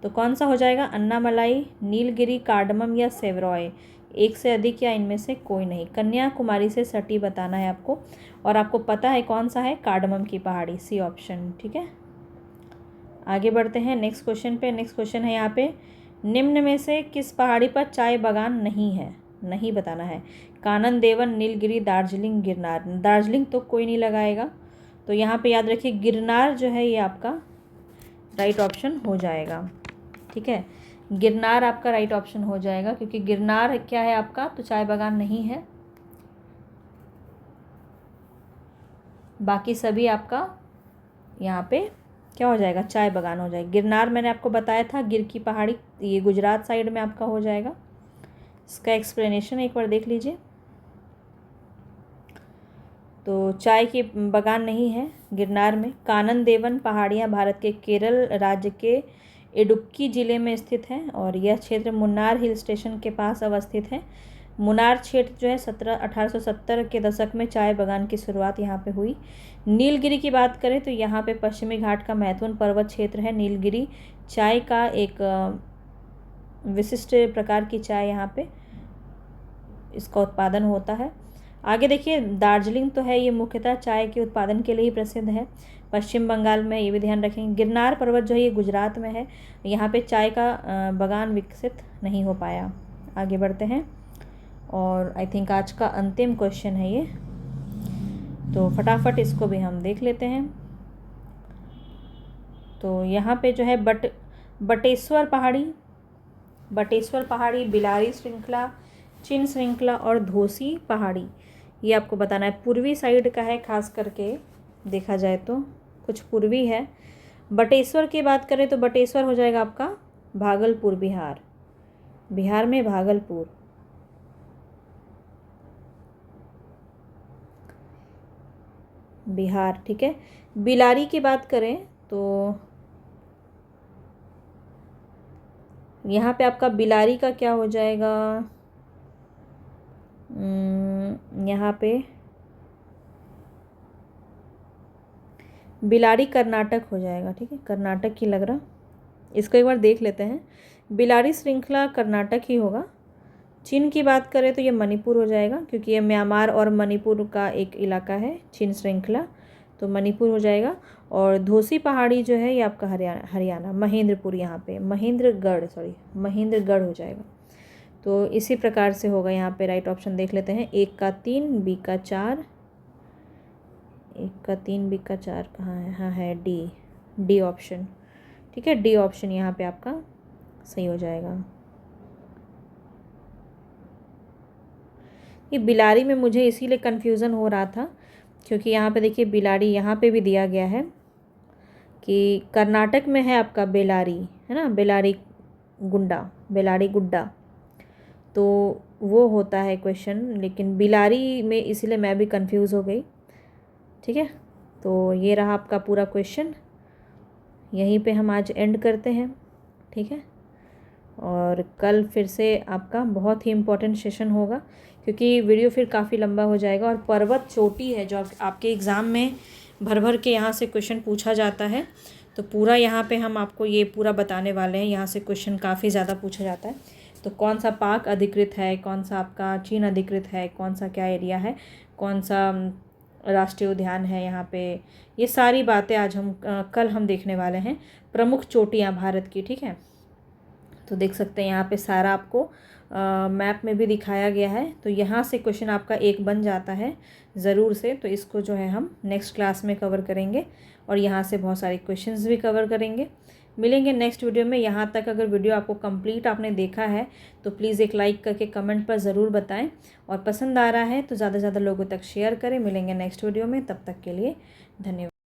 तो कौन सा हो जाएगा? अन्नामलाई, नीलगिरी, कार्डमम या सेवरॉय। एक से अधिक या इनमें से कोई नहीं। कन्याकुमारी से सटी बताना है आपको, और आपको पता है कौन सा है? कार्डमम की पहाड़ी, सी ऑप्शन। ठीक है, आगे बढ़ते हैं नेक्स्ट क्वेश्चन पे। नेक्स्ट क्वेश्चन है यहाँ पे, निम्न में से किस पहाड़ी पर चाय बागान नहीं है? नहीं बताना है। कानन देवन, नीलगिरी, दार्जिलिंग, गिरनार। दार्जिलिंग तो कोई नहीं लगाएगा, तो यहाँ पे याद रखिए गिरनार जो है ये आपका राइट ऑप्शन हो जाएगा। ठीक है, गिरनार आपका राइट ऑप्शन हो जाएगा, क्योंकि गिरनार क्या है आपका? तो चाय बागान नहीं है। बाकी सभी आपका यहाँ पे क्या हो जाएगा? चाय बागान हो जाएगा। गिरनार मैंने आपको बताया था, गिर की पहाड़ी, ये गुजरात साइड में आपका हो जाएगा। इसका एक्सप्लेनेशन एक बार देख लीजिए। तो चाय की बागान नहीं है गिरनार में। कानन देवन पहाड़ियाँ भारत के केरल राज्य के इडुक्की ज़िले में स्थित है, और यह क्षेत्र मुन्नार हिल स्टेशन के पास अवस्थित है। मुनार क्षेत्र जो है 1870 के दशक में चाय बागान की शुरुआत यहाँ पे हुई। नीलगिरी की बात करें तो यहाँ पे पश्चिमी घाट का महत्वपूर्ण पर्वत क्षेत्र है। नीलगिरी चाय का एक विशिष्ट प्रकार की चाय यहाँ पे इसका उत्पादन होता है। आगे देखिए, दार्जिलिंग तो है ये मुख्यतः चाय के उत्पादन के लिए ही प्रसिद्ध है। पश्चिम बंगाल में, ये भी ध्यान रखेंगे। गिरनार पर्वत जो है ये गुजरात में है। यहाँ पे चाय का बागान विकसित नहीं हो पाया। आगे बढ़ते हैं और आई थिंक आज का अंतिम क्वेश्चन है ये, तो फटाफट इसको भी हम देख लेते हैं। तो यहाँ पे जो है बटेश्वर पहाड़ी, बिलारी श्रृंखला, चिन श्रृंखला और धोसी पहाड़ी, ये आपको बताना है। पूर्वी साइड का है, खास करके देखा जाए तो कुछ पूर्वी है। बटेश्वर की बात करें तो बटेश्वर हो जाएगा आपका भागलपुर, बिहार में भागलपुर। बिहार, ठीक है। बिलारी की बात करें तो यहाँ पे आपका बिलारी का क्या हो जाएगा, यहाँ पे बिलारी कर्नाटक हो जाएगा, ठीक है। कर्नाटक की लग रहा, इसको एक बार देख लेते हैं। बिलारी श्रृंखला कर्नाटक ही होगा। चीन की बात करें तो ये मणिपुर हो जाएगा, क्योंकि ये म्यांमार और मणिपुर का एक इलाका है चीन श्रृंखला, तो मणिपुर हो जाएगा। और धोसी पहाड़ी जो है ये आपका हरियाणा, महेंद्रपुर, यहाँ पे महेंद्रगढ़ हो जाएगा। तो इसी प्रकार से होगा यहाँ पे। राइट ऑप्शन देख लेते हैं। 1 का 3, बी का 4, 1 का 3, बी का 4 कहाँ है? हाँ है डी ऑप्शन, ठीक है। डी ऑप्शन यहाँ पे आपका सही हो जाएगा। ये बिलारी में मुझे इसीलिए कन्फ्यूज़न हो रहा था, क्योंकि यहाँ पे देखिए बिलारी यहाँ पे भी दिया गया है कि कर्नाटक में है आपका बेलारी, है ना, बेलारी गुड्डा, तो वो होता है क्वेश्चन, लेकिन बिलारी में इसीलिए मैं भी कंफ्यूज हो गई, ठीक है। तो ये रहा आपका पूरा क्वेश्चन, यहीं पे हम आज एंड करते हैं, ठीक है। और कल फिर से आपका बहुत ही इम्पोर्टेंट सेशन होगा, क्योंकि वीडियो फिर काफ़ी लंबा हो जाएगा। और पर्वत चोटी है जो आपके एग्ज़ाम में भर के यहाँ से क्वेश्चन पूछा जाता है, तो पूरा यहाँ पे हम आपको ये पूरा बताने वाले हैं। यहाँ से क्वेश्चन काफ़ी ज़्यादा पूछा जाता है, तो कौन सा पाक अधिकृत है, कौन सा आपका चीन अधिकृत है, कौन सा क्या एरिया है, कौन सा राष्ट्रीय उद्यान है यहाँ पे, ये सारी बातें आज कल हम देखने वाले हैं। प्रमुख चोटियाँ भारत की, ठीक है। तो देख सकते हैं यहाँ पे सारा आपको मैप में भी दिखाया गया है। तो यहाँ से क्वेश्चन आपका एक बन जाता है ज़रूर से, तो इसको जो है हम नेक्स्ट क्लास में कवर करेंगे और यहाँ से बहुत सारे क्वेश्चंस भी कवर करेंगे। मिलेंगे नेक्स्ट वीडियो में। यहाँ तक अगर वीडियो आपको कंप्लीट आपने देखा है तो प्लीज़ एक लाइक करके कमेंट पर ज़रूर बताएं, और पसंद आ रहा है तो ज़्यादा से ज़्यादा लोगों तक शेयर करें। मिलेंगे नेक्स्ट वीडियो में, तब तक के लिए धन्यवाद।